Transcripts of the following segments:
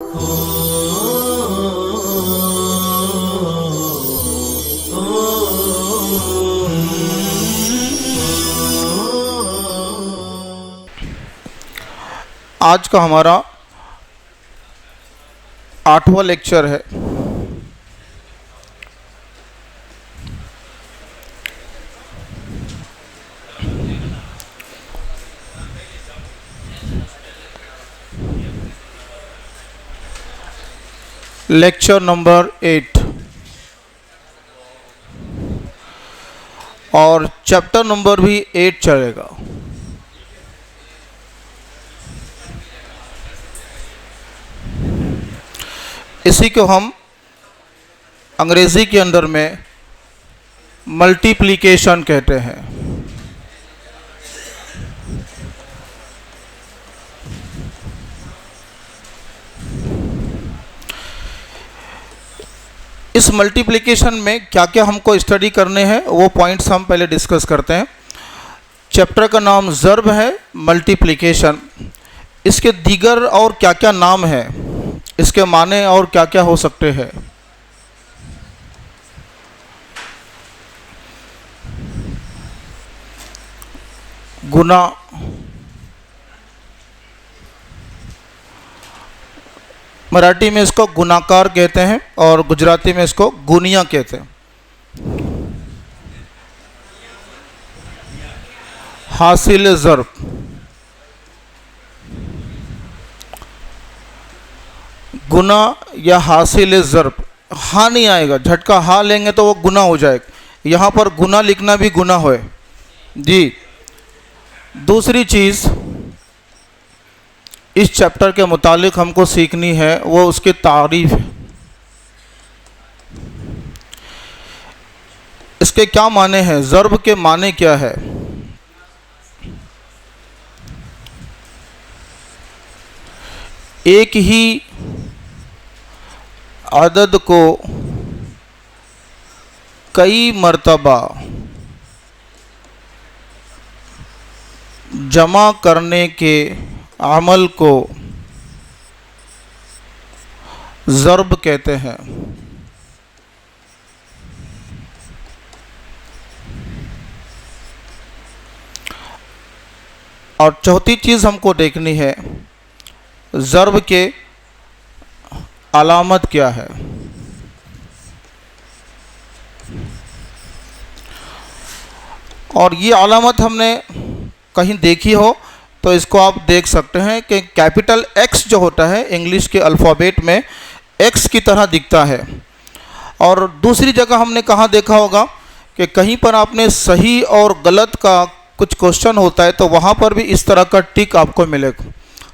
आज का हमारा 8वां लेक्चर है। लेक्चर नंबर 8 और चैप्टर नंबर भी 8 चलेगा। इसी को हम अंग्रेजी के अंदर में मल्टीप्लिकेशन कहते हैं। इस मल्टीप्लिकेशन में क्या क्या हमको स्टडी करने हैं वो पॉइंट्स हम पहले डिस्कस करते हैं। चैप्टर का नाम ज़र्ब है, मल्टीप्लिकेशन। इसके दीगर और क्या क्या नाम हैं, इसके माने और क्या क्या हो सकते हैं। गुना, मराठी में इसको गुणाकार कहते हैं और गुजराती में इसको गुनिया कहते हैं। हासिल ज़र्ब, गुना या हासिल ज़र्ब। हाँ नहीं आएगा, झटका हाँ लेंगे तो वो गुना हो जाएगा। यहाँ पर गुना लिखना भी गुना होए जी। दूसरी चीज़ इस चैप्टर के मुतालिक हमको सीखनी है वो उसकी तारीफ है। इसके क्या माने हैं, ज़र्ब के माने क्या है। एक ही अदद को कई मर्तबा जमा करने के अमल को ज़र्ब कहते हैं। और चौथी चीज़ हमको देखनी है, ज़र्ब के अलामत क्या है। और ये अलामत हमने कहीं देखी हो तो इसको आप देख सकते हैं कि कैपिटल X जो होता है इंग्लिश के अल्फ़ाबेट में X की तरह दिखता है। और दूसरी जगह हमने कहाँ देखा होगा कि कहीं पर आपने सही और गलत का कुछ क्वेश्चन होता है तो वहाँ पर भी इस तरह का टिक आपको मिलेगा।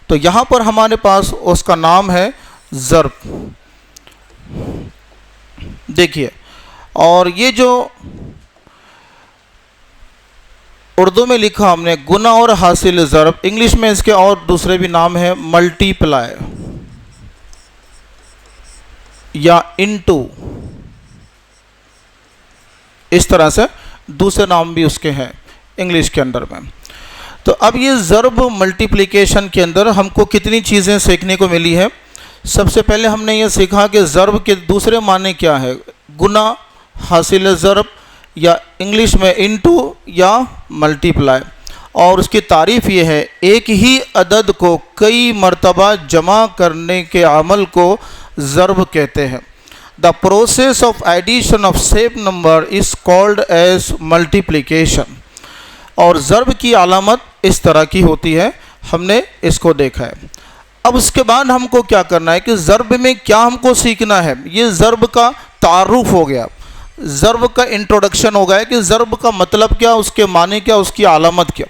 तो यहाँ पर हमारे पास उसका नाम है ज़र्ब। देखिए, और ये जो उर्दू में लिखा हमने गुना और हासिल ज़र्ब, इंग्लिश में इसके और दूसरे भी नाम है मल्टीप्लाई या इनटू, इस तरह से दूसरे नाम भी उसके हैं इंग्लिश के अंदर में। तो अब ये ज़र्ब मल्टीप्लिकेशन के अंदर हमको कितनी चीज़ें सीखने को मिली है। सबसे पहले हमने ये सीखा कि ज़र्ब के दूसरे माने क्या है, गुना, हासिल ज़र्ब या इंग्लिश में इनटू या मल्टीप्लाई। और उसकी तारीफ़ ये है, एक ही अदद को कई मर्तबा जमा करने के अमल को ज़र्ब कहते हैं। The process of addition of same number is called as multiplication. और ज़र्ब की अलामत इस तरह की होती है, हमने इसको देखा है। अब उसके बाद हमको क्या करना है कि ज़र्ब में क्या हमको सीखना है। ये ज़र्ब का तारुफ हो गया, ज़र्ब का इंट्रोडक्शन हो गया कि ज़र्ब का मतलब क्या, उसके माने क्या, उसकी अलामत क्या।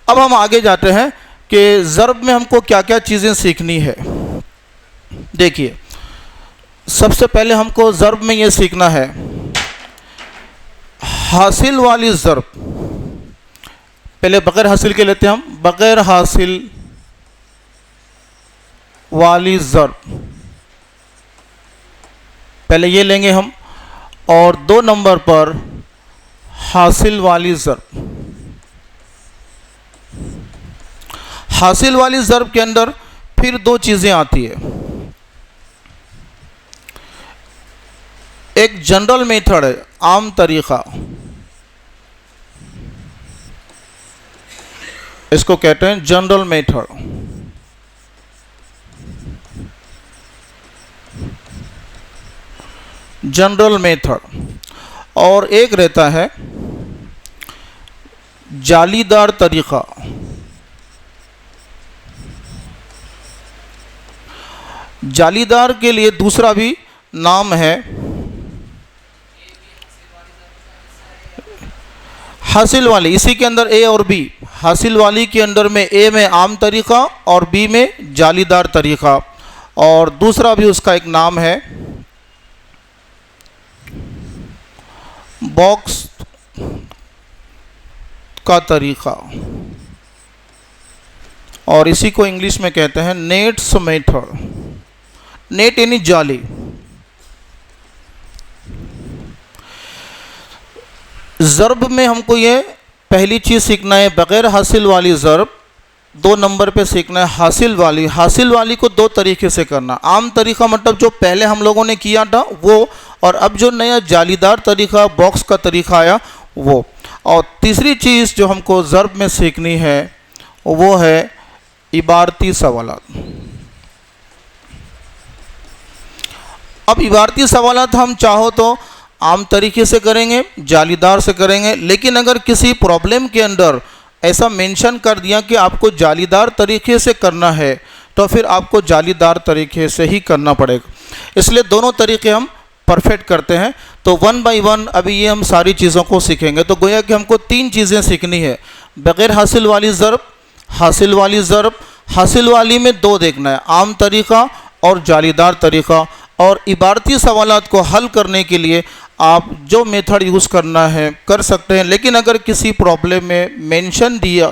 अब हम आगे जाते हैं कि ज़र्ब में हमको क्या क्या चीज़ें सीखनी है। देखिए, सबसे पहले हमको ज़र्ब में ये सीखना है हासिल वाली ज़र्ब। पहले बग़ैर हासिल के लेते हैं हम, बग़ैर हासिल वाली ज़र्ब पहले ये लेंगे हम। और 2 नंबर पर हासिल वाली ज़र्ब। हासिल वाली ज़र्ब के अंदर फिर 2 चीज़ें आती है। एक जनरल मेथड है, आम तरीका, इसको कहते हैं जनरल मेथड। General method. और एक रहता है जालीदार तरीका। जालीदार के लिए दूसरा भी नाम है हासिल वाली। इसी के अंदर ए और बी, हासिल वाली के अंदर में ए में आम तरीका और बी में जालीदार तरीका। और दूसरा भी उसका एक नाम है बॉक्स का तरीका, और इसी को इंग्लिश में कहते हैं नेट्स मेथड। नेट यानी जाली। ज़र्ब में हमको ये पहली चीज़ सीखना है, बग़ैर हासिल वाली ज़र्ब 2 नंबर पे सीखना है। हासिल वाली, हासिल वाली को 2 तरीके से करना। आम तरीका मतलब जो पहले हम लोगों ने किया था वो, और अब जो नया जालीदार तरीका बॉक्स का तरीका आया वो। और तीसरी चीज़ जो हमको ज़र्ब में सीखनी है वो है इबारती सवालात। अब इबारती सवालात हम चाहो तो आम तरीके से करेंगे, जालीदार से करेंगे, लेकिन अगर किसी प्रॉब्लम के अंदर ऐसा मेंशन कर दिया कि आपको जालीदार तरीके से करना है तो फिर आपको जालीदार तरीके से ही करना पड़ेगा। इसलिए दोनों तरीके हम परफेक्ट करते हैं। तो 1 बाय 1 अभी ये हम सारी चीज़ों को सीखेंगे। तो गोया कि हमको 3 चीज़ें सीखनी है, बग़ैर हासिल वाली ज़र्ब, हासिल वाली ज़र्ब, हासिल वाली में 2 देखना है, आम तरीका और जालीदार तरीका। और इबारती सवालात को हल करने के लिए आप जो मेथड यूज़ करना है कर सकते हैं, लेकिन अगर किसी प्रॉब्लम में मेंशन दिया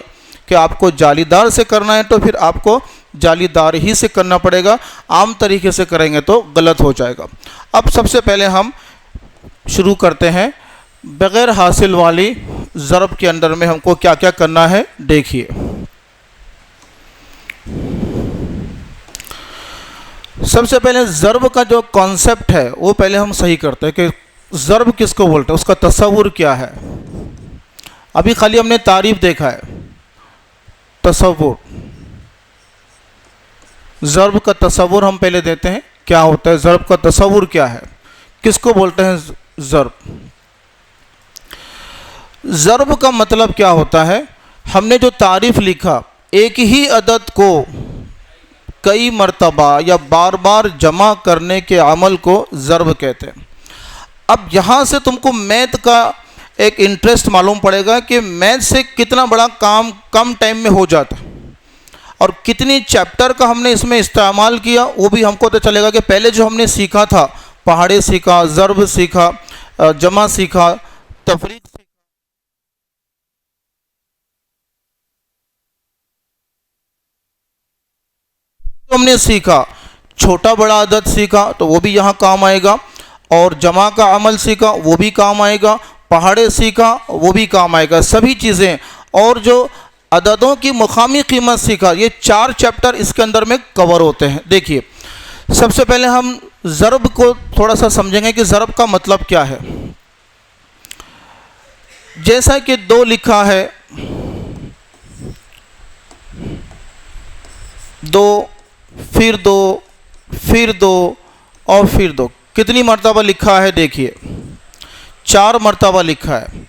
कि आपको जालीदार से करना है तो फिर आपको जालीदार ही से करना पड़ेगा। आम तरीके से करेंगे तो गलत हो जाएगा। अब सबसे पहले हम शुरू करते हैं बग़ैर हासिल वाली ज़र्ब के अंदर में हमको क्या क्या करना है देखिए। सबसे पहले ज़र्ब का जो कॉन्सेप्ट है वो पहले हम सही करते हैं कि ज़र्ब किसको बोलते हैं, उसका तस्वुर क्या है। अभी खाली हमने तारीफ देखा है, तस्वुर, ज़र्ब का तस्वुर हम पहले देते हैं क्या होता है, ज़र्ब का तस्वुर क्या है, किसको बोलते हैं ज़र्ब। ज़र्ब का मतलब क्या होता है, हमने जो तारीफ लिखा, एक ही अदद को कई मर्तबा या बार बार जमा करने के अमल को ज़र्ब कहते हैं। अब यहाँ से तुमको मैथ का एक इंटरेस्ट मालूम पड़ेगा कि मैथ से कितना बड़ा काम कम टाइम में हो जाता है और कितनी चैप्टर का हमने इसमें इस्तेमाल किया वो भी हमको तो चलेगा कि पहले जो हमने सीखा था, पहाड़े सीखा, ज़र्ब सीखा, जमा सीखा, तफरीक सीखा, हमने सीखा, छोटा बड़ा अदद सीखा तो वो भी यहाँ काम आएगा, और जमा का अमल सीखा वो भी काम आएगा, पहाड़े सीखा वो भी काम आएगा, सभी चीज़ें। और जो अददों की मुकामी कीमत सीखा, ये 4 चैप्टर इसके अंदर में कवर होते हैं। देखिए सबसे पहले हम ज़र्ब को थोड़ा सा समझेंगे कि ज़र्ब का मतलब क्या है। जैसा कि 2 लिखा है, 2 फिर 2 फिर 2 और फिर 2, कितनी मर्तबा लिखा है देखिए, 4 मर्तबा लिखा है,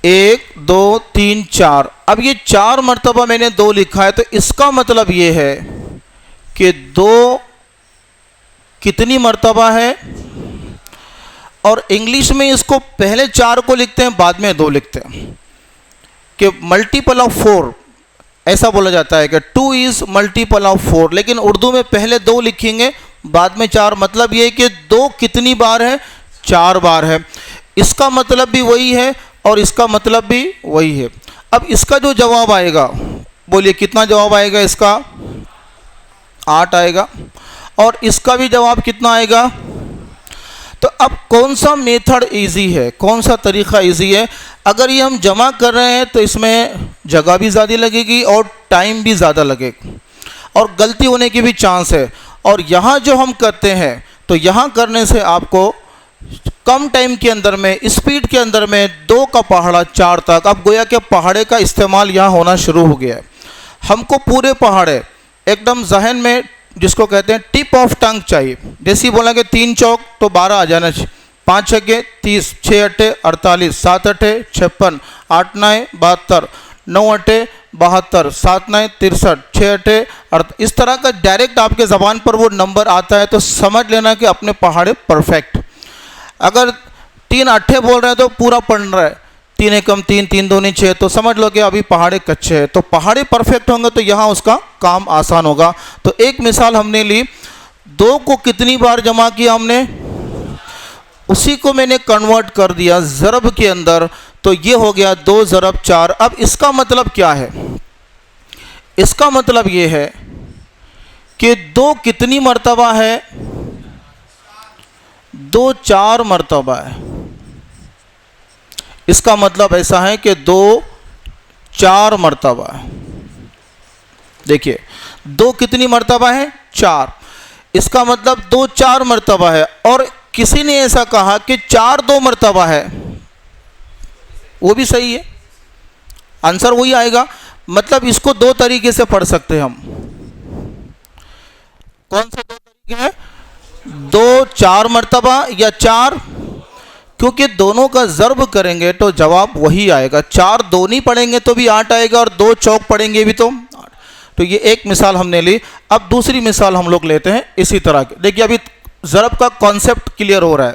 1 2 3 4। अब ये 4 मर्तबा मैंने 2 लिखा है तो इसका मतलब ये है कि 2 कितनी मर्तबा है, और इंग्लिश में इसको पहले 4 को लिखते हैं बाद में 2 लिखते हैं, कि मल्टीपल ऑफ 4 ऐसा बोला जाता है कि 2 इज़ मल्टीपल ऑफ 4, लेकिन उर्दू में पहले 2 लिखेंगे बाद में 4। मतलब ये है कि 2 कितनी बार है, 4 बार है। इसका मतलब भी वही है और इसका मतलब भी वही है। अब इसका जो जवाब आएगा, बोलिए कितना जवाब आएगा इसका, 8 आएगा, और इसका भी जवाब कितना आएगा। तो अब कौन सा मेथड इजी है, कौन सा तरीक़ा इजी है। अगर ये हम जमा कर रहे हैं तो इसमें जगह भी ज़्यादा लगेगी और टाइम भी ज़्यादा लगेगा और गलती होने की भी चांस है। और यहाँ जो हम करते हैं तो यहाँ करने से आपको कम टाइम के अंदर में, स्पीड के अंदर में 2 का पहाड़ा 4 तक। अब गोया के पहाड़े का इस्तेमाल यहाँ होना शुरू हो गया है। हमको पूरे पहाड़े एकदम जहन में, जिसको कहते हैं टिप ऑफ टंग चाहिए। जैसे ही बोलेंगे 3 चौक तो 12 आ जाना चाहिए, 5 छक्के 30, 6 अट्ठे 48, 7 अट्ठे 56, 8 9 72, 9 अट्ठे 72, 7 9 63, 6 अट्ठे 48। इस तरह का डायरेक्ट आपके ज़बान पर वो नंबर आता है तो समझ लेना कि अपने पहाड़े परफेक्ट। अगर 3 अट्ठे बोल रहे हैं तो पूरा पढ़ रहा है, 3 एकम 3, 3 दूनी 6, तो समझ लो कि अभी पहाड़े कच्चे हैं। तो पहाड़े परफेक्ट होंगे तो यहाँ उसका काम आसान होगा। तो एक मिसाल हमने ली, 2 को कितनी बार जमा किया हमने, उसी को मैंने कन्वर्ट कर दिया ज़रब के अंदर, तो ये हो गया 2 ज़रब 4। अब इसका मतलब क्या है, इसका मतलब ये है कि 2 कितनी मर्तबा है, 2 4 मर्तबा है। इसका मतलब ऐसा है कि 2 4 मर्तबा है। देखिए 2 कितनी मर्तबा है, 4। इसका मतलब 2 4 मर्तबा है। और किसी ने ऐसा कहा कि 4 2 मर्तबा है, वो भी सही है, आंसर वही आएगा। मतलब इसको 2 तरीके से पढ़ सकते हैं हम। कौन से 2 तरीके हैं, 2 4 मर्तबा या 4, क्योंकि दोनों का ज़र्ब करेंगे तो जवाब वही आएगा। 4 दोनी पढ़ेंगे तो भी 8 आएगा और 2 चौक पढ़ेंगे भी तो 8। तो ये एक मिसाल हमने ली। अब दूसरी मिसाल हम लोग लेते हैं इसी तरह की। देखिए अभी ज़रब का कॉन्सेप्ट क्लियर हो रहा है।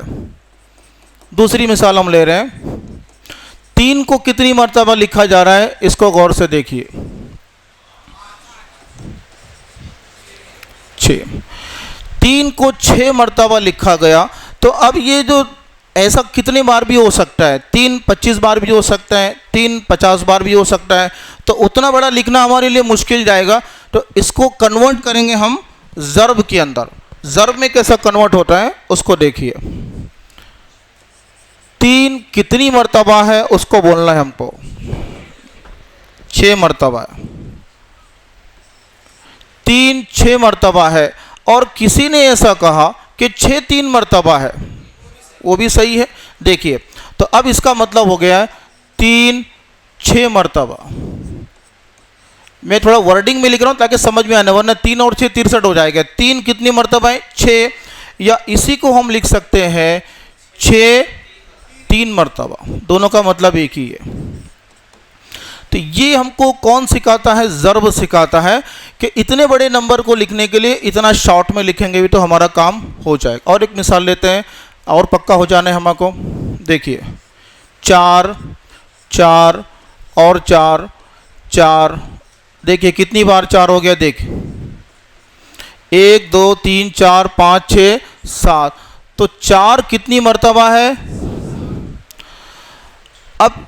दूसरी मिसाल हम ले रहे हैं, 3 को कितनी मर्तबा लिखा जा रहा है, इसको गौर से देखिए, 6। 3 को 6 मर्तबा लिखा गया। तो अब ये जो ऐसा कितने बार भी हो सकता है, 3 25 बार भी हो सकता है, 3 50 बार भी हो सकता है। तो उतना बड़ा लिखना हमारे लिए मुश्किल जाएगा। तो इसको कन्वर्ट करेंगे हम ज़र्ब के अंदर। ज़र्ब में कैसा कन्वर्ट होता है उसको देखिए। 3 कितनी मर्तबा है उसको बोलना है हमको, 6 मर्तबा है। 3 6 मर्तबा है। और किसी ने ऐसा कहा कि 6 3 मर्तबा है, वो भी सही है। देखिए तो अब इसका मतलब हो गया है 3 6 मर्तबा। मैं थोड़ा वर्डिंग में लिख रहा हूँ ताकि समझ में आने, वरना 3 और 6 63 हो जाएगा। 3 कितनी मर्तबा है, 6, या इसी को हम लिख सकते हैं 6 3 मर्तबा। दोनों का मतलब एक ही है। तो ये हमको कौन सिखाता है, ज़र्ब सिखाता है कि इतने बड़े नंबर को लिखने के लिए इतना शॉर्ट में लिखेंगे भी तो हमारा काम हो जाएगा। और एक मिसाल लेते हैं और पक्का हो जाने हमको। देखिए 4 4 और 4 4। देखिए कितनी बार 4 हो गया, देखिए 1 2 3 4 5 6 7। तो 4 कितनी मर्तबा है, अब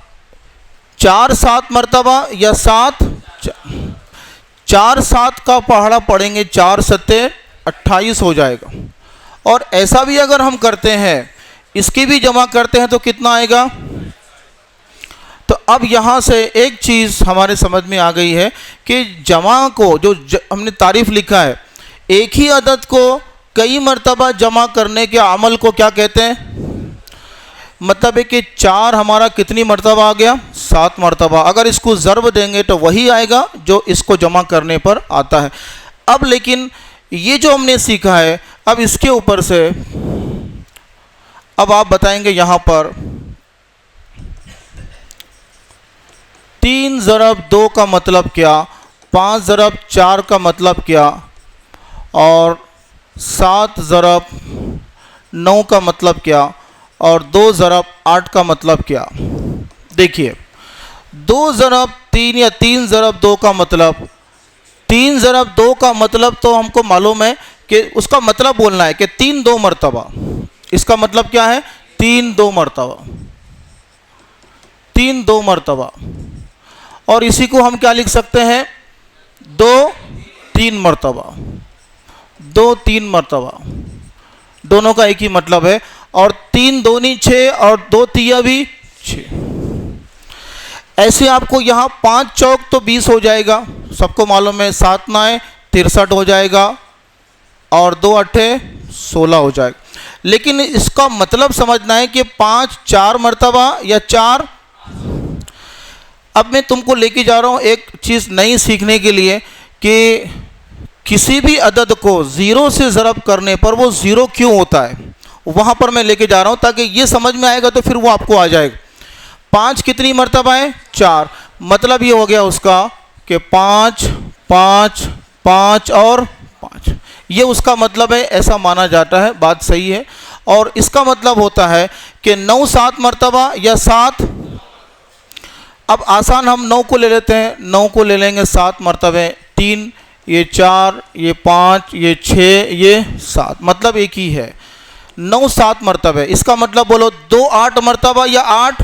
4 7 मर्तबा या 7, 4 7 का पहाड़ा पढ़ेंगे, 4 सत्ते 28 हो जाएगा। और ऐसा भी अगर हम करते हैं, इसकी भी जमा करते हैं तो कितना आएगा। तो अब यहाँ से एक चीज़ हमारे समझ में आ गई है कि जमा को जो हमने तारीफ लिखा है, एक ही अदद को कई मर्तबा जमा करने के अमल को क्या कहते हैं। मतलब है कि 4 हमारा कितनी मर्तबा आ गया, 7 मर्तबा। अगर इसको ज़र्ब देंगे तो वही आएगा जो इसको जमा करने पर आता है। अब लेकिन ये जो हमने सीखा है, अब इसके ऊपर से अब आप बताएंगे यहाँ पर 3 ज़रब 2 का मतलब क्या, 5 ज़रब 4 का मतलब क्या, और 7 ज़रब 9 का मतलब क्या, और 2 ज़रब 8 का मतलब क्या। देखिए 2 ज़रब 3 या 3 ज़रब 2 का मतलब, 3 ज़रब 2 का मतलब तो हमको मालूम है कि उसका मतलब बोलना है कि 3 2 मर्तबा। इसका मतलब क्या है, 3 2 मर्तबा, 3 2 मर्तबा। और इसी को हम क्या लिख सकते हैं, 2 3 मर्तबा, 2 3 मर्तबा। दोनों का एक ही मतलब है। और 3 दूनी 6 और 2 तिया भी 6। ऐसे आपको यहाँ 5 चौक तो 20 हो जाएगा, सबको मालूम है। 7 9 63 हो जाएगा, और 2 अट्ठे 16 हो जाएगा। लेकिन इसका मतलब समझना है कि 5 4 मर्तबा या 4। अब मैं तुमको लेके जा रहा हूँ एक चीज़ नई सीखने के लिए कि किसी भी अदद को 0 से ज़रब करने पर वो 0 क्यों होता है, वहाँ पर मैं लेके जा रहा हूँ ताकि ये समझ में आएगा तो फिर वो आपको आ जाएगा। 5 कितनी मर्तबा है? 4। मतलब ये हो गया उसका कि 5 5 5 और 5, ये उसका मतलब है, ऐसा माना जाता है। बात सही है। और इसका मतलब होता है कि 9 7 मर्तबा या 7। अब आसान हम 9 को ले लेते हैं, 9 को ले लेंगे 7 मर्तबे, 3 ये 4 ये 5 ये 6 ये 7, मतलब एक ही है। 9 7 मर्तबे, इसका मतलब बोलो 2 8 मर्तबा या 8,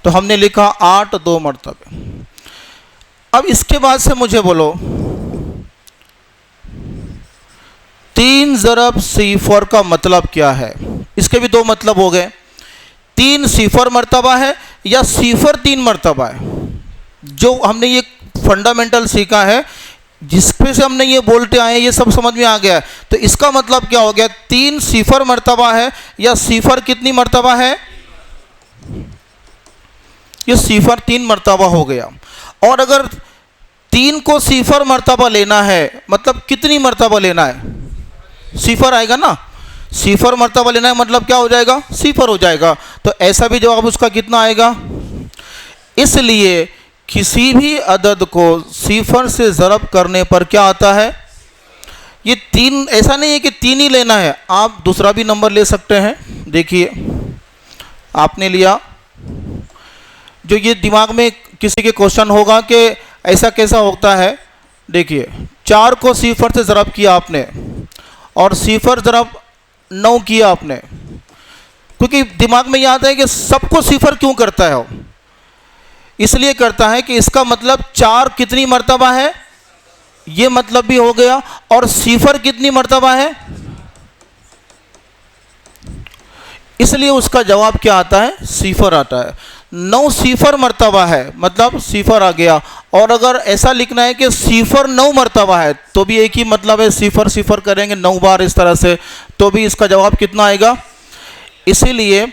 तो हमने लिखा 8 2 मर्तबे। अब इसके बाद से मुझे बोलो 3 ज़रब सिफर का मतलब क्या है? इसके भी 2 मतलब हो गए। 3 सिफर मर्तबा है या सिफर 3 मर्तबा है? जो हमने ये फंडामेंटल सीखा है, जिस पे से हमने ये बोलते आए, ये सब समझ में आ गया है। तो इसका मतलब क्या हो गया? 3 सिफर मर्तबा है या सिफर कितनी मर्तबा है? ये सिफर 3 मर्तबा हो गया। और अगर 3 को सिफर मर्तबा लेना है, मतलब कितनी मर्तबा लेना है? सिफर आएगा ना, सिफर मर्तबा लेना है मतलब क्या हो जाएगा? सिफर हो जाएगा। तो ऐसा भी जवाब उसका कितना आएगा? इसलिए किसी भी अदद को सिफर से ज़रब करने पर क्या आता है? ये 3, ऐसा नहीं है कि 3 ही लेना है, आप दूसरा भी नंबर ले सकते हैं। देखिए आपने लिया, जो ये दिमाग में किसी के क्वेश्चन होगा कि ऐसा कैसा होता है। देखिए 4 को सिफर से ज़रब किया आपने और सिफर ज़रब 9 किया आपने, क्योंकि दिमाग में याद है कि सबको सिफर क्यों करता है वो? इसलिए करता है कि इसका मतलब 4 कितनी मर्तबा है, ये मतलब भी हो गया, और सिफर कितनी मर्तबा है, इसलिए उसका जवाब क्या आता है? सिफर आता है। 9 सिफर मर्तबा है मतलब सिफर आ गया। और अगर ऐसा लिखना है कि सिफर 9 मर्तबा है तो भी एक ही मतलब है, सिफर सिफर करेंगे 9 बार इस तरह से, तो भी इसका जवाब कितना आएगा? इसीलिए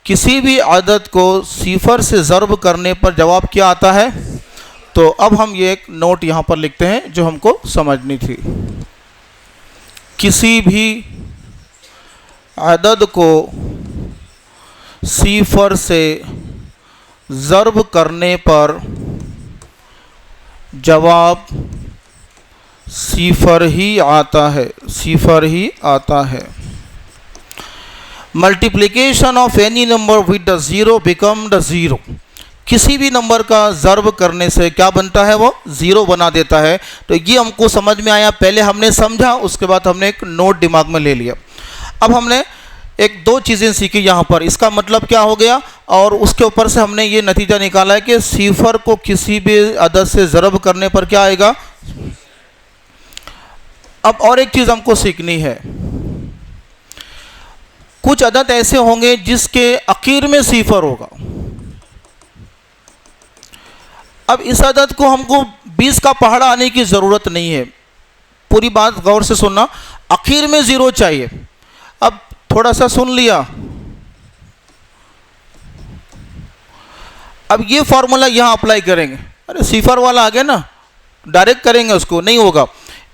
किसी भी आदत को सिफर से ज़रब करने पर जवाब क्या आता है? तो अब हम ये एक नोट यहाँ पर लिखते हैं जो हमको समझनी थी। किसी भी आदत को सिफर से ज़रब करने पर जवाब सिफर ही आता है, सिफर ही आता है। Multiplication of any number with the zero become the zero. किसी भी नंबर का ज़रब करने से क्या बनता है? वो ज़ीरो बना देता है। तो ये हमको समझ में आया, पहले हमने समझा, उसके बाद हमने एक नोट दिमाग में ले लिया। अब हमने एक 2 चीज़ें सीखी यहाँ पर, इसका मतलब क्या हो गया, और उसके ऊपर से हमने ये नतीजा निकाला है कि सिफर को किसी भी अदद से ज़रब करने पर क्या आएगा। अब और एक चीज़ हमको सीखनी है, कुछ अदद ऐसे होंगे जिसके आखिर में सिफर होगा। अब इस अदद को हमको 20 का पहाड़ा आने की ज़रूरत नहीं है, पूरी बात गौर से सुनना, आखिर में 0 चाहिए। अब थोड़ा सा सुन लिया, अब ये फॉर्मूला यहाँ अप्लाई करेंगे, अरे सिफर वाला आ गया ना, डायरेक्ट करेंगे उसको, नहीं होगा।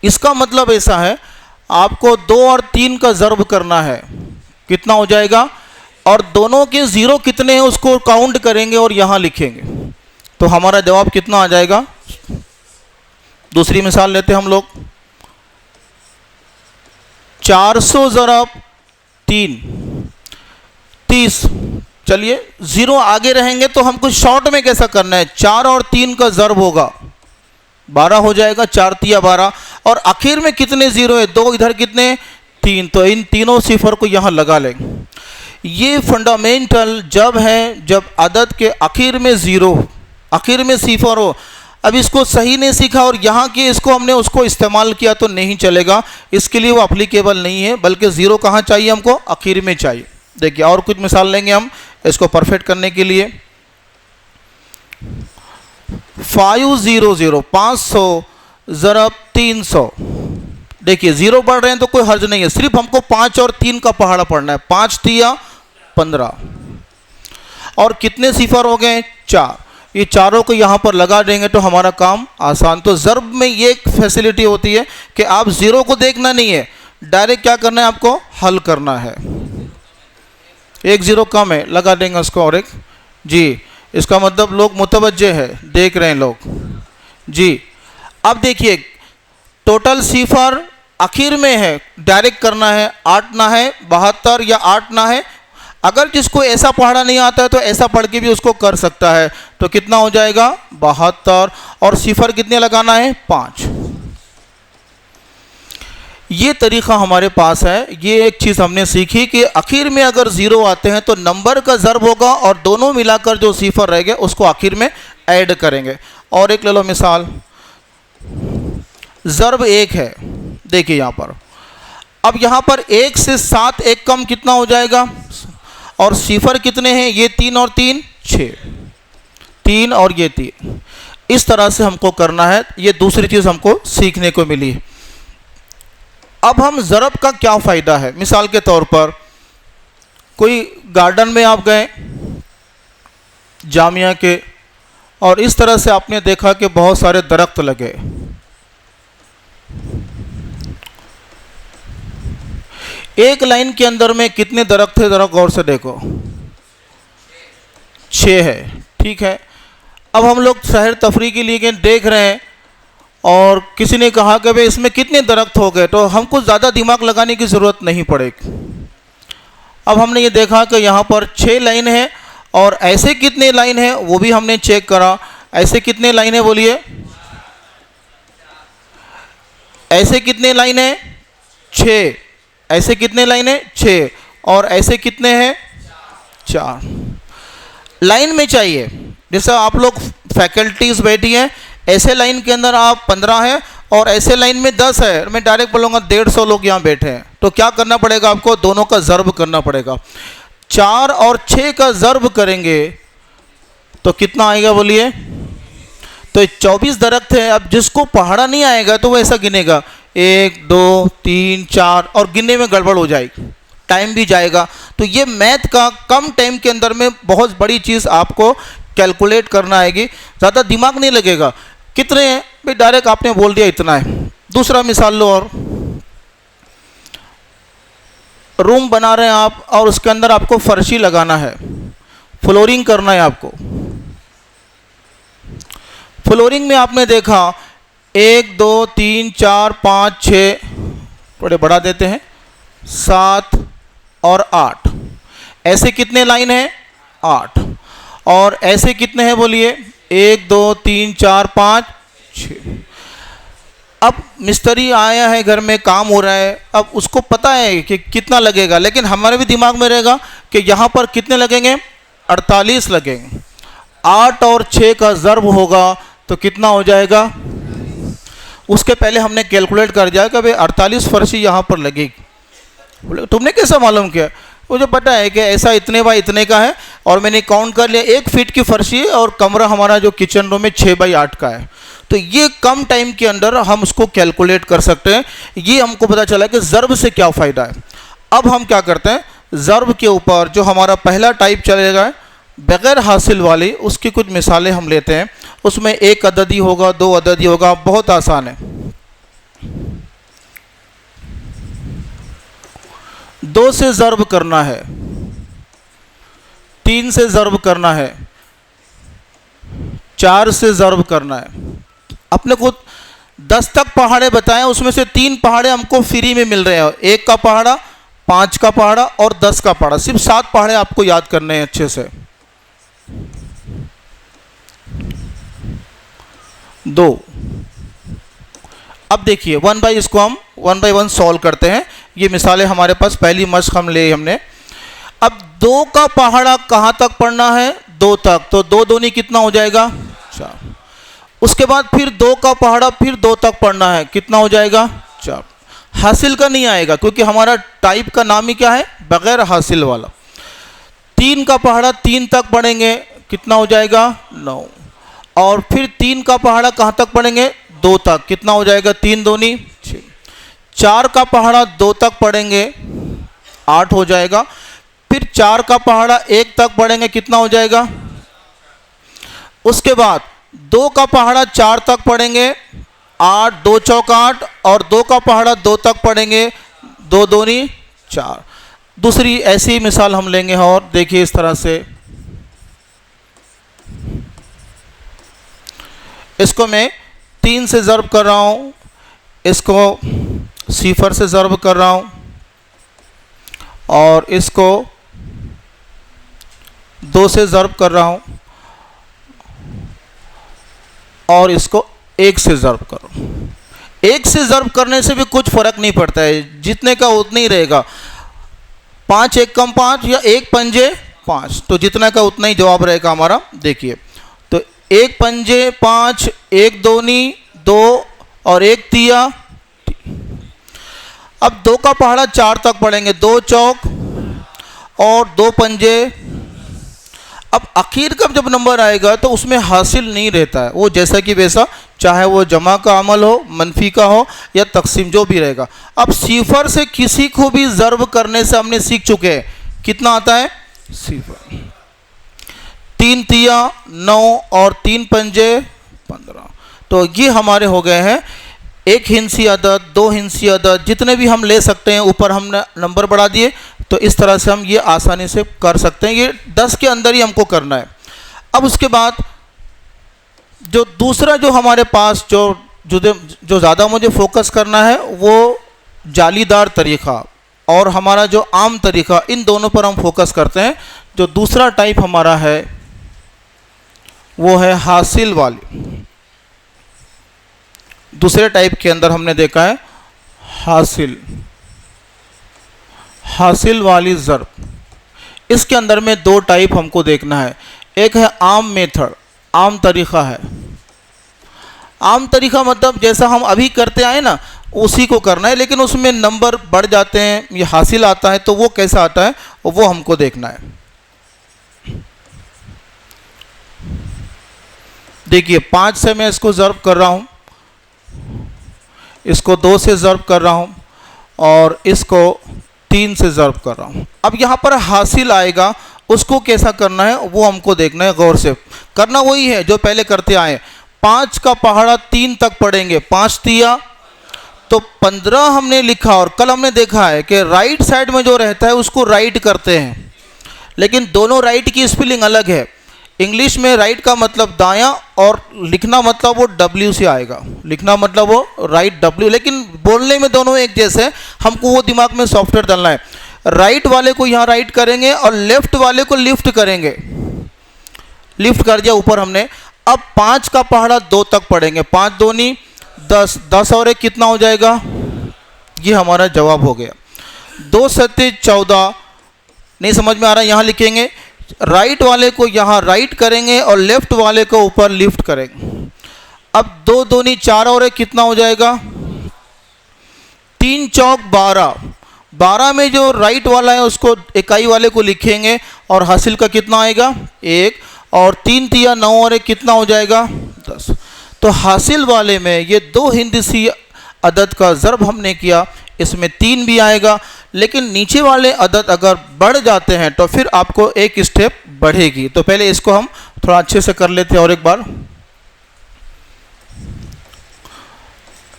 इसका मतलब ऐसा है, आपको 2 और 3 का ज़रब करना है, कितना हो जाएगा, और दोनों के 0 कितने हैं उसको काउंट करेंगे और यहाँ लिखेंगे, तो हमारा जवाब कितना आ जाएगा। दूसरी मिसाल लेते हैं हम लोग, 400 ज़रब 3 30। चलिए 0 आगे रहेंगे तो हमको शॉर्ट में कैसा करना है, 4 और 3 का ज़रब होगा 12 हो जाएगा, 4 तिया 12, और आखिर में कितने 0 है, 2, इधर कितने 3, तो इन तीनों सिफर को यहाँ लगा लेंगे। ये फंडामेंटल जब है जब अदद के आखिर में 0, आखिर में सिफर हो। अब इसको सही नहीं सीखा और यहाँ के इसको हमने उसको इस्तेमाल किया तो नहीं चलेगा, इसके लिए वो अप्लीकेबल नहीं है, बल्कि 0 कहाँ चाहिए हमको, आखिर में चाहिए। देखिए और कुछ मिसाल लेंगे हम इसको परफेक्ट करने के लिए। 500 500 ज़रब 300, देखिए 0 पढ़ रहे हैं तो कोई हर्ज नहीं है, सिर्फ हमको 5 और 3 का पहाड़ा पढ़ना है। 5 तिया 15 और कितने सिफर हो गए 4, ये चारों को यहाँ पर लगा देंगे तो हमारा काम आसान। तो ज़र्ब में ये एक फैसिलिटी होती है कि आप 0 को देखना नहीं है, डायरेक्ट क्या करना है आपको हल करना है। 1 0 कम है, लगा देंगे उसको और एक जी, इसका मतलब लोग मुतवज्जे है, देख रहे हैं लोग जी। अब देखिए टोटल सिफर आखिर में है, डायरेक्ट करना है, 8 ना है 72 या 8 ना है। अगर जिसको ऐसा पढ़ना नहीं आता है तो ऐसा पढ़ के भी उसको कर सकता है। तो कितना हो जाएगा 72 और सिफर कितने लगाना है 5। ये तरीक़ा हमारे पास है। ये एक चीज़ हमने सीखी कि आखिर में अगर 0 आते हैं तो नंबर का ज़र्ब होगा और दोनों मिलाकर जो सिफर रह गए उसको आखिर में ऐड करेंगे। और एक ले लो मिसाल, ज़र्ब 1 है, देखिए यहाँ पर। अब यहाँ पर 1 से 7 एक कम कितना हो जाएगा, और सिफर कितने हैं, ये 3 और 3 6, 3 और ये 3। इस तरह से हमको करना है। ये दूसरी चीज़ हमको सीखने को मिली। अब हम ज़रब का क्या फ़ायदा है, मिसाल के तौर पर कोई गार्डन में आप गए जामिया के, और इस तरह से आपने देखा कि बहुत सारे दरख्त लगे। एक लाइन के अंदर में कितने दरख्त है, ज़रा गौर से देखो, 6 है, ठीक है। अब हम लोग सैर तफरी के लिए देख रहे हैं और किसी ने कहा कि भाई इसमें कितने दरख्त हो गए, तो हमको ज़्यादा दिमाग लगाने की ज़रूरत नहीं पड़ेगी। अब हमने ये देखा कि यहाँ पर 6 लाइन है और ऐसे कितने लाइन है वो भी हमने चेक करा। ऐसे कितने लाइन है बोलिए, ऐसे कितने लाइन है 6, ऐसे कितने लाइन है 6, और ऐसे कितने हैं 4 लाइन में चाहिए। जैसा आप लोग फैकल्टीज़ बैठी हैं, ऐसे लाइन के अंदर आप 15 हैं और ऐसे लाइन में 10 है, मैं डायरेक्ट बोलूँगा 150 लोग यहाँ बैठे हैं। तो क्या करना पड़ेगा आपको, दोनों का ज़र्ब करना पड़ेगा। 4 और 6 का ज़र्ब करेंगे तो कितना आएगा बोलिए, तो 24 दरख्त है। अब जिसको पहाड़ा नहीं आएगा तो वो ऐसा गिनेगा 1 2 3 4 और गिनने में गड़बड़ हो जाएगी, टाइम भी जाएगा। तो ये मैथ का कम टाइम के अंदर में बहुत बड़ी चीज़ आपको कैलकुलेट करना आएगी, ज़्यादा दिमाग नहीं लगेगा। कितने हैं भाई, डायरेक्ट आपने बोल दिया इतना है। दूसरा मिसाल लो, और रूम बना रहे हैं आप और उसके अंदर आपको फर्शी लगाना है, फ्लोरिंग करना है आपको। फ्लोरिंग में आपने देखा 1 2 3 4 5 6, थोड़े बढ़ा देते हैं, 7 और 8, ऐसे कितने लाइन है 8, और ऐसे कितने हैं बोलिए 1 2 3 4 5 6। अब मिस्त्री आया है, घर में काम हो रहा है, अब उसको पता है कि कितना लगेगा, लेकिन हमारे भी दिमाग में रहेगा कि यहाँ पर कितने लगेंगे 48 लगेंगे। 8 और 6 का ज़र्ब होगा तो कितना हो जाएगा, उसके पहले हमने कैलकुलेट कर दिया कि भाई 48 फर्शी यहाँ पर लगेगी। बोले तुमने कैसा मालूम किया, मुझे पता है कि ऐसा इतने बाई इतने का है, और मैंने काउंट कर लिया 1 फीट की फर्शी है और कमरा हमारा जो किचन रूम है 6 बाई 8 का है। तो ये कम टाइम के अंदर हम उसको कैलकुलेट कर सकते हैं। ये हमको पता चला कि ज़र्ब से क्या फ़ायदा है। अब हम क्या करते हैं, ज़र्ब के ऊपर जो हमारा पहला टाइप चलेगा बग़ैर हासिल वाली, उसकी कुछ मिसालें हम लेते हैं। उसमें 1 अददी होगा, 2 अददी होगा, बहुत आसान है। 2 से ज़र्ब करना है, 3 से ज़र्ब करना है, 4 से ज़र्ब करना है। अपने को 10 तक पहाड़े बताएं, उसमें से 3 पहाड़े हमको फ्री में मिल रहे हैं, 1 का पहाड़ा, 5 का पहाड़ा और 10 का पहाड़ा। सिर्फ 7 पहाड़े आपको याद करने हैं अच्छे से। 2। अब देखिए 1 बाई, इसको हम 1 बाई 1 सॉल्व करते हैं। ये मिसालें हमारे पास पहली मश्क हम ले हमने। अब 2 का पहाड़ा कहाँ तक पढ़ना है, 2 तक, तो 2 दूनी कितना हो जाएगा 4। उसके बाद फिर 2 का पहाड़ा फिर 2 तक पढ़ना है, कितना हो जाएगा 4। हासिल का नहीं आएगा क्योंकि हमारा टाइप का नाम ही क्या है, बग़ैर हासिल वाला। 3 का पहाड़ा 3 तक पढ़ेंगे, कितना हो जाएगा 9। और फिर 3 का पहाड़ा कहाँ तक पढ़ेंगे, 2 तक, कितना हो जाएगा 3 दूनी 6। 4 का पहाड़ा 2 तक पढ़ेंगे 8 हो जाएगा। फिर 4 का पहाड़ा 1 तक पढ़ेंगे कितना हो जाएगा। उसके बाद 2 का पहाड़ा 4 तक पढ़ेंगे 8, 2 चौक 8, और 2 का पहाड़ा 2 तक पढ़ेंगे 2 दूनी 4। दूसरी ऐसी ही मिसाल हम लेंगे और देखिए इस तरह से, इसको मैं 3 से ज़र्ब कर रहा हूँ, इसको 0 से ज़र्ब कर रहा हूँ, और इसको 2 से ज़र्ब कर रहा हूँ, और इसको 1 से ज़र्ब कर रहा हूँ। 1 से ज़र्ब करने से भी कुछ फ़र्क नहीं पड़ता है, जितने का उतना ही रहेगा। 5 1 कम 5 या 1 पंजे 5, तो जितना का उतना ही जवाब रहेगा हमारा। देखिए तो 1 पंजे 5, 1 दूनी 2 और 1 तिया। अब 2 का पहाड़ा 4 तक पढ़ेंगे 2 चौक और 2 पंजे। अब आखिर का जब नंबर आएगा तो उसमें हासिल नहीं रहता है, वो जैसा कि वैसा, चाहे वो जमा का अमल हो, मनफी का हो या तकसीम, जो भी रहेगा। अब 0 से किसी को भी ज़र्ब करने से हमने सीख चुके हैं, कितना आता है 0। 3 तिया 9 और 3 पंजे 15। तो ये हमारे हो गए हैं 1 हिंसी अदद, 2 हिंसी अदद, जितने भी हम ले सकते हैं। ऊपर हमने नंबर बढ़ा दिए, तो इस तरह से हम ये आसानी से कर सकते हैं। ये 10 के अंदर ही हमको करना है। अब उसके बाद जो दूसरा जो हमारे पास जो ज़्यादा मुझे फोकस करना है वो जालीदार तरीक़ा और हमारा जो आम तरीक़ा, इन दोनों पर हम फोकस करते हैं। जो दूसरा टाइप हमारा है वो है हासिल वाली। दूसरे टाइप के अंदर हमने देखा है हासिल वाली ज़र्ब। इसके अंदर में 2 टाइप हमको देखना है। एक है आम मेथड, आम तरीक़ा है। आम तरीक़ा मतलब जैसा हम अभी करते आए ना, उसी को करना है, लेकिन उसमें नंबर बढ़ जाते हैं, ये हासिल आता है, तो वो कैसा आता है वो हमको देखना है। देखिए 5 से मैं इसको ज़र्ब कर रहा हूँ, इसको 2 से ज़र्ब कर रहा हूँ, और इसको 3 से ज़र्ब कर रहा हूँ। अब यहाँ पर हासिल आएगा, उसको कैसा करना है वो हमको देखना है। गौर से करना वही है जो पहले करते आए। 5 का पहाड़ा 3 तक पढ़ेंगे 5 तिया, तो 15 हमने लिखा, और कल हमने देखा है कि राइट साइड में जो रहता है उसको राइट करते हैं, लेकिन दोनों राइट की स्पेलिंग अलग है। इंग्लिश में राइट का मतलब दायां, और लिखना मतलब वो W से आएगा, लिखना मतलब वो राइट W, लेकिन बोलने में दोनों एक जैसे। हमको वो दिमाग में सॉफ्टवेयर डालना है। राइट वाले को यहाँ राइट करेंगे और लेफ्ट वाले को लिफ्ट करेंगे। लिफ्ट कर दिया ऊपर हमने। अब 5 का पहाड़ा 2 तक पढ़ेंगे, 5 दूनी 10, 10 और 1 कितना हो जाएगा, ये हमारा जवाब हो गया। 2 सत्ते 14। नहीं समझ में आ रहा, यहाँ लिखेंगे राइट वाले को यहाँ राइट करेंगे और लेफ्ट वाले को ऊपर लिफ्ट करेंगे। अब 2 दूनी 4 और 1 कितना हो जाएगा, 3 चौक 12। 12 में जो राइट वाला है उसको इकाई वाले को लिखेंगे, और हासिल का कितना आएगा 1, और 3 तिया 9 और 1 कितना हो जाएगा 10। तो हासिल वाले में ये 2 हिंदसी अदद का ज़र्ब हमने किया, इसमें 3 भी आएगा, लेकिन नीचे वाले अदद अगर बढ़ जाते हैं तो फिर आपको एक स्टेप बढ़ेगी। तो पहले इसको हम थोड़ा अच्छे से कर लेते हैं और एक बार।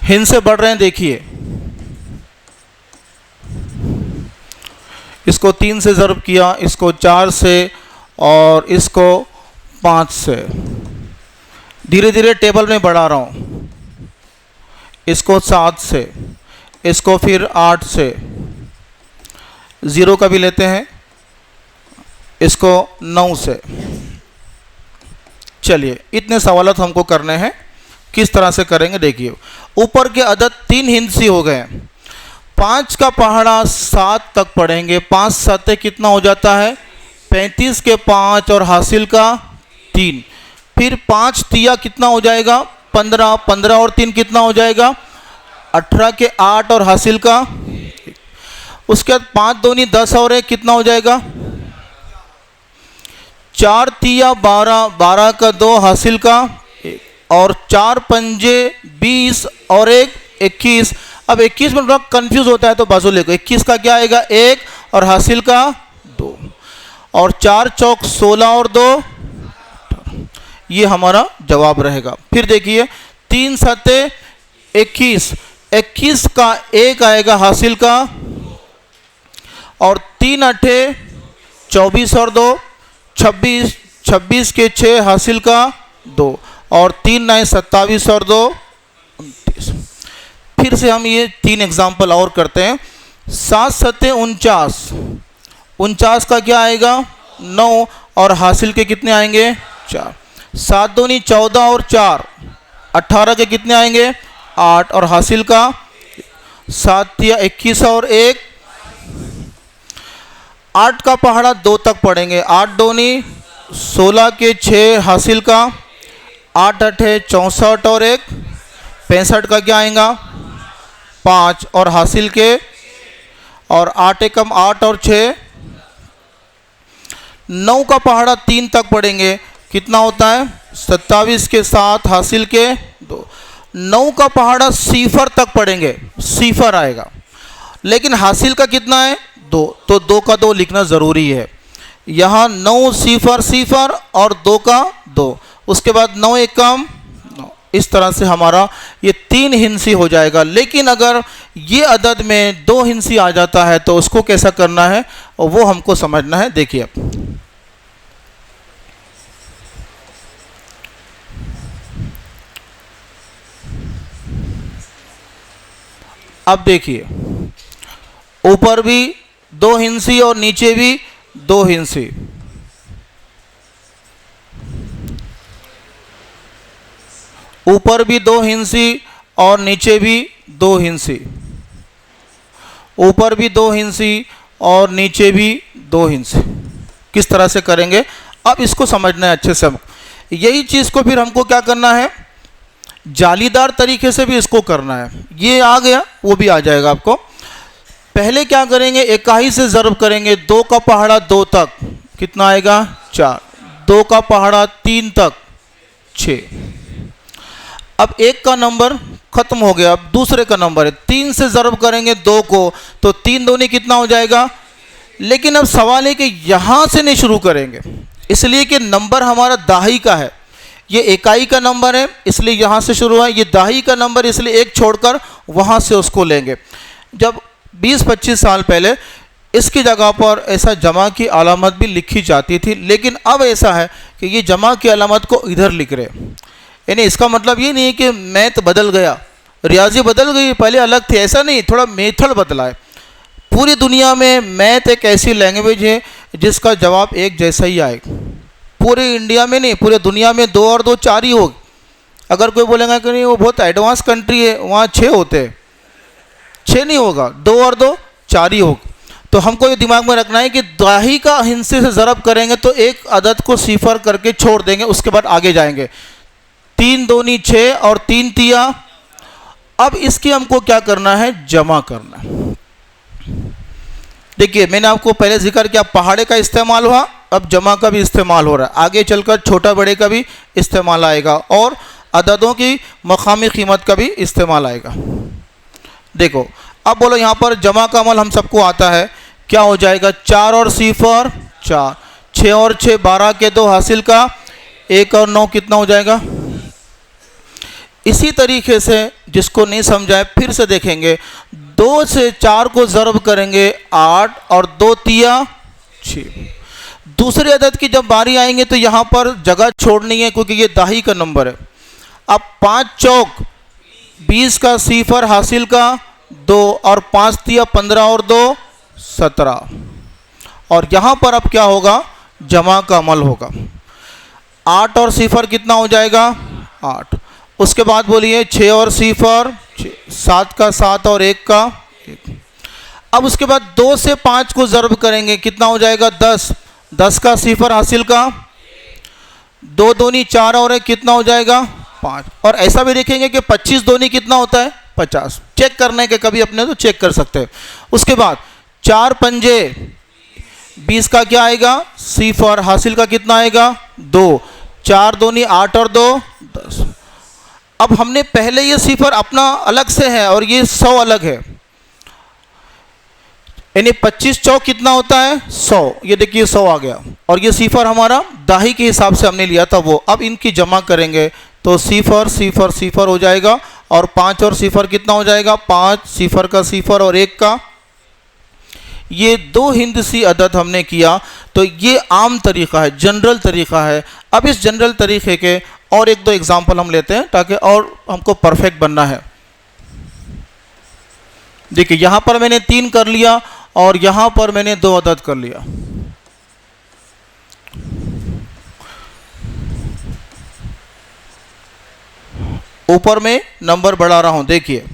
हिंद से बढ़ रहे हैं, देखिए इसको 3 से ज़र्ब किया, इसको 4 से, और इसको 5 से। धीरे धीरे टेबल में बढ़ा रहा हूँ। इसको 7 से, इसको फिर 8 से, 0 का भी लेते हैं, इसको 9 से। चलिए इतने सवालात हमको करने हैं, किस तरह से करेंगे देखिए। ऊपर के अदद 3 हिंसी हो गए। 5 का पहाड़ा 7 तक पढ़ेंगे, 5 7 कितना हो जाता है 35 के 5 और हासिल का 3। फिर 5 तिया कितना हो जाएगा 15, 15 और 3 कितना हो जाएगा 18 के 8 और हासिल का। उसके बाद 5 दूनी 10 और 1 कितना हो जाएगा 4 तिया 12, 12 का 2 हासिल का 1, और 4 पंजे 20 और 1 21। अब 21 में थोड़ा कंफ्यूज होता है तो बाजू लेको, 21 का क्या आएगा 1 और हासिल का 2, और 4 चौक 16 और 2, ये हमारा जवाब रहेगा। फिर देखिए 3 सत्ते 21, 21 का 1 आएगा हासिल का, और 3 अठे 24 और 2 26, 26 के 6 हासिल का 2, और 3 9 27 और 2 29। फिर से हम ये 3 एग्जाम्पल और करते हैं। 7 सत्ते 49, 49 का क्या आएगा 9, और हासिल के कितने आएंगे 4। 7 दूनी 14 और 4 18 के कितने आएंगे 8, और हासिल का 7 तिया 21 और 1, 8 का पहाड़ा 2 तक पढ़ेंगे। 8 दूनी 16 के 6 हासिल का, 8 अठे 64 और 1 65 का क्या आएगा 5, और हासिल के, और 8 एकम 8 और 6, 9 का पहाड़ा 3 तक पढ़ेंगे, कितना होता है 27 के 7 हासिल के 2। 9 का पहाड़ा सिफर तक पढ़ेंगे, सिफर आएगा, लेकिन हासिल का कितना है 2, तो 2 का 2 लिखना ज़रूरी है। यहाँ 9 सिफर सिफर और 2 का 2, उसके बाद 9 एकम 9, इस तरह से हमारा ये 3 हिंसी हो जाएगा। लेकिन अगर ये अदद में 2 हिंसी आ जाता है तो उसको कैसा करना है और वो हमको समझना है। देखिए अब देखिए ऊपर भी 2 हिंसी और नीचे भी 2 हिंसी, ऊपर भी 2 हिंसी और नीचे भी 2 हिंसी, ऊपर भी 2 हिंसी और नीचे भी 2 हिंसी। किस तरह से करेंगे अब इसको समझना है अच्छे से। हम यही चीज़ को फिर हमको क्या करना है जालीदार तरीके से भी इसको करना है। ये आ गया वो भी आ जाएगा आपको। पहले क्या करेंगे इकाई से ज़रब करेंगे। 2 का पहाड़ा 2 तक कितना आएगा 4, 2 का पहाड़ा 3 तक 6। अब 1 का नंबर खत्म हो गया, अब दूसरे का नंबर है। 3 से ज़रब करेंगे 2 को तो 3 दूनी कितना हो जाएगा। लेकिन अब सवाल है कि यहाँ से नहीं शुरू करेंगे, इसलिए कि नंबर हमारा दाही का है। ये इकाई का नंबर है इसलिए यहाँ से शुरू है, ये दाही का नंबर इसलिए 1 छोड़कर वहाँ से उसको लेंगे। जब 20-25 साल पहले इसकी जगह पर ऐसा जमा की अलामत भी लिखी जाती थी, लेकिन अब ऐसा है कि ये जमा की अलामत को इधर लिख रहे। यानी इसका मतलब ये नहीं है कि मैथ बदल गया, रियाजी बदल गई, पहले अलग थी, ऐसा नहीं, थोड़ा मेथड बदला है। पूरी दुनिया में मैथ एक ऐसी लैंग्वेज है जिसका जवाब एक जैसा ही आएगा। पूरे इंडिया में नहीं, पूरे दुनिया में 2 और 2 4 ही होगा। अगर कोई बोलेगा कि नहीं वो बहुत एडवांस कंट्री है वहाँ 6 होते हैं, 6 नहीं होगा, 2 और 2 4 ही होगा। तो हमको ये दिमाग में रखना है कि दाही का हिंसे से ज़रब करेंगे तो एक अदद को सिफर करके छोड़ देंगे, उसके बाद आगे जाएंगे। 3 दूनी 6 और 3 तिया। अब इसकी हमको क्या करना है जमा करना है। देखिए मैंने आपको पहले जिक्र किया पहाड़े का इस्तेमाल हुआ, अब जमा का भी इस्तेमाल हो रहा है। आगे चलकर छोटा बड़े का भी इस्तेमाल आएगा और अददों की मकामी कीमत का भी इस्तेमाल आएगा। देखो अब बोलो यहाँ पर जमा का अमल हम सबको आता है, क्या हो जाएगा 4 और सिफर 4, 6 और 6 12 के 2 हासिल का 1 और 9 कितना हो जाएगा। इसी तरीके से जिसको नहीं समझाए फिर से देखेंगे। 2 से 4 को ज़रब करेंगे 8 और 2 तिया 6। दूसरे अदद की जब बारी आएंगे तो यहाँ पर जगह छोड़नी है क्योंकि ये दाही का नंबर है। अब 5 चौक 20 का सिफर हासिल का 2 और 5 तिया 15 और 2 17। और यहाँ पर अब क्या होगा जमा का अमल होगा। 8 और सिफर कितना हो जाएगा 8। उसके बाद बोलिए 6 और सिफर 7 का 7 और 1 का 1। अब उसके बाद 2 से 5 को ज़रब करेंगे कितना हो जाएगा 10, 10 का सिफर हासिल का 2 दूनी 4 और 1 कितना हो जाएगा 5। और ऐसा भी देखेंगे कि 25 दूनी कितना होता है 50। चेक करने के कभी अपने तो चेक कर सकते हैं। उसके बाद 4 पंजे 20 का क्या आएगा सिफर हासिल का कितना आएगा 2, 4 दूनी 8 और 2 10। अब हमने पहले ये सिफर अपना अलग से है और ये 100 अलग है, यानी 25 चौक कितना होता है 100, ये देखिए 100 आ गया, और ये सिफर हमारा दाही के हिसाब से हमने लिया था वो। अब इनकी जमा करेंगे तो सिफर सिफर सिफर हो जाएगा, और 5 और सिफर कितना हो जाएगा 5, सिफर का सिफर और 1 का। ये 2 हिंदसी अदद हमने किया, तो ये आम तरीक़ा है, जनरल तरीक़ा है। अब इस जनरल तरीक़े के और 1-2 एग्जाम्पल हम लेते हैं ताकि और हमको परफेक्ट बनना है। देखिए यहाँ पर मैंने 3 कर लिया और यहाँ पर मैंने 2 अदद कर लिया। ऊपर में नंबर बढ़ा रहा हूं, देखिए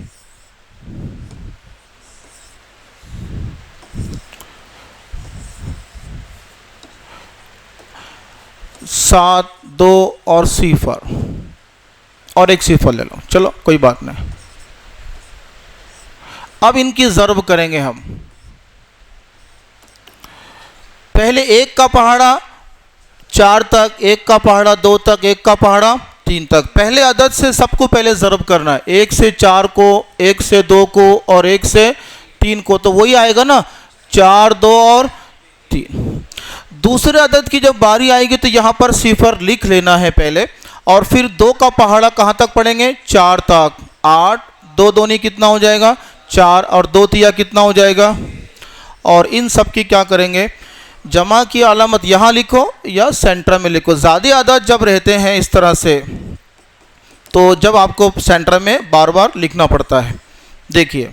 7, 2 और सिफर, और 1 सिफर ले लो, चलो कोई बात नहीं। अब इनकी ज़र्ब करेंगे हम। पहले 1 का पहाड़ा 4 तक, 1 का पहाड़ा 2 तक, 1 का पहाड़ा 3 तक। पहले अदद से सबको पहले ज़र्ब करना है, 1 से 4 को, 1 से 2 को और 1 से 3 को, तो वही आएगा ना 4, 2 और 3। दूसरे अदद की जब बारी आएगी तो यहाँ पर सिफर लिख लेना है पहले, और फिर 2 का पहाड़ा कहाँ तक पढ़ेंगे 4 तक, 8, 2 दूनी कितना हो जाएगा 4, और 2 तिया कितना हो जाएगा। और इन सब की क्या करेंगे, जमा की अलामत यहाँ लिखो या सेंटर में लिखो। ज़्यादा अदद जब रहते हैं इस तरह से, तो जब आपको सेंटर में बार बार लिखना पड़ता है। देखिए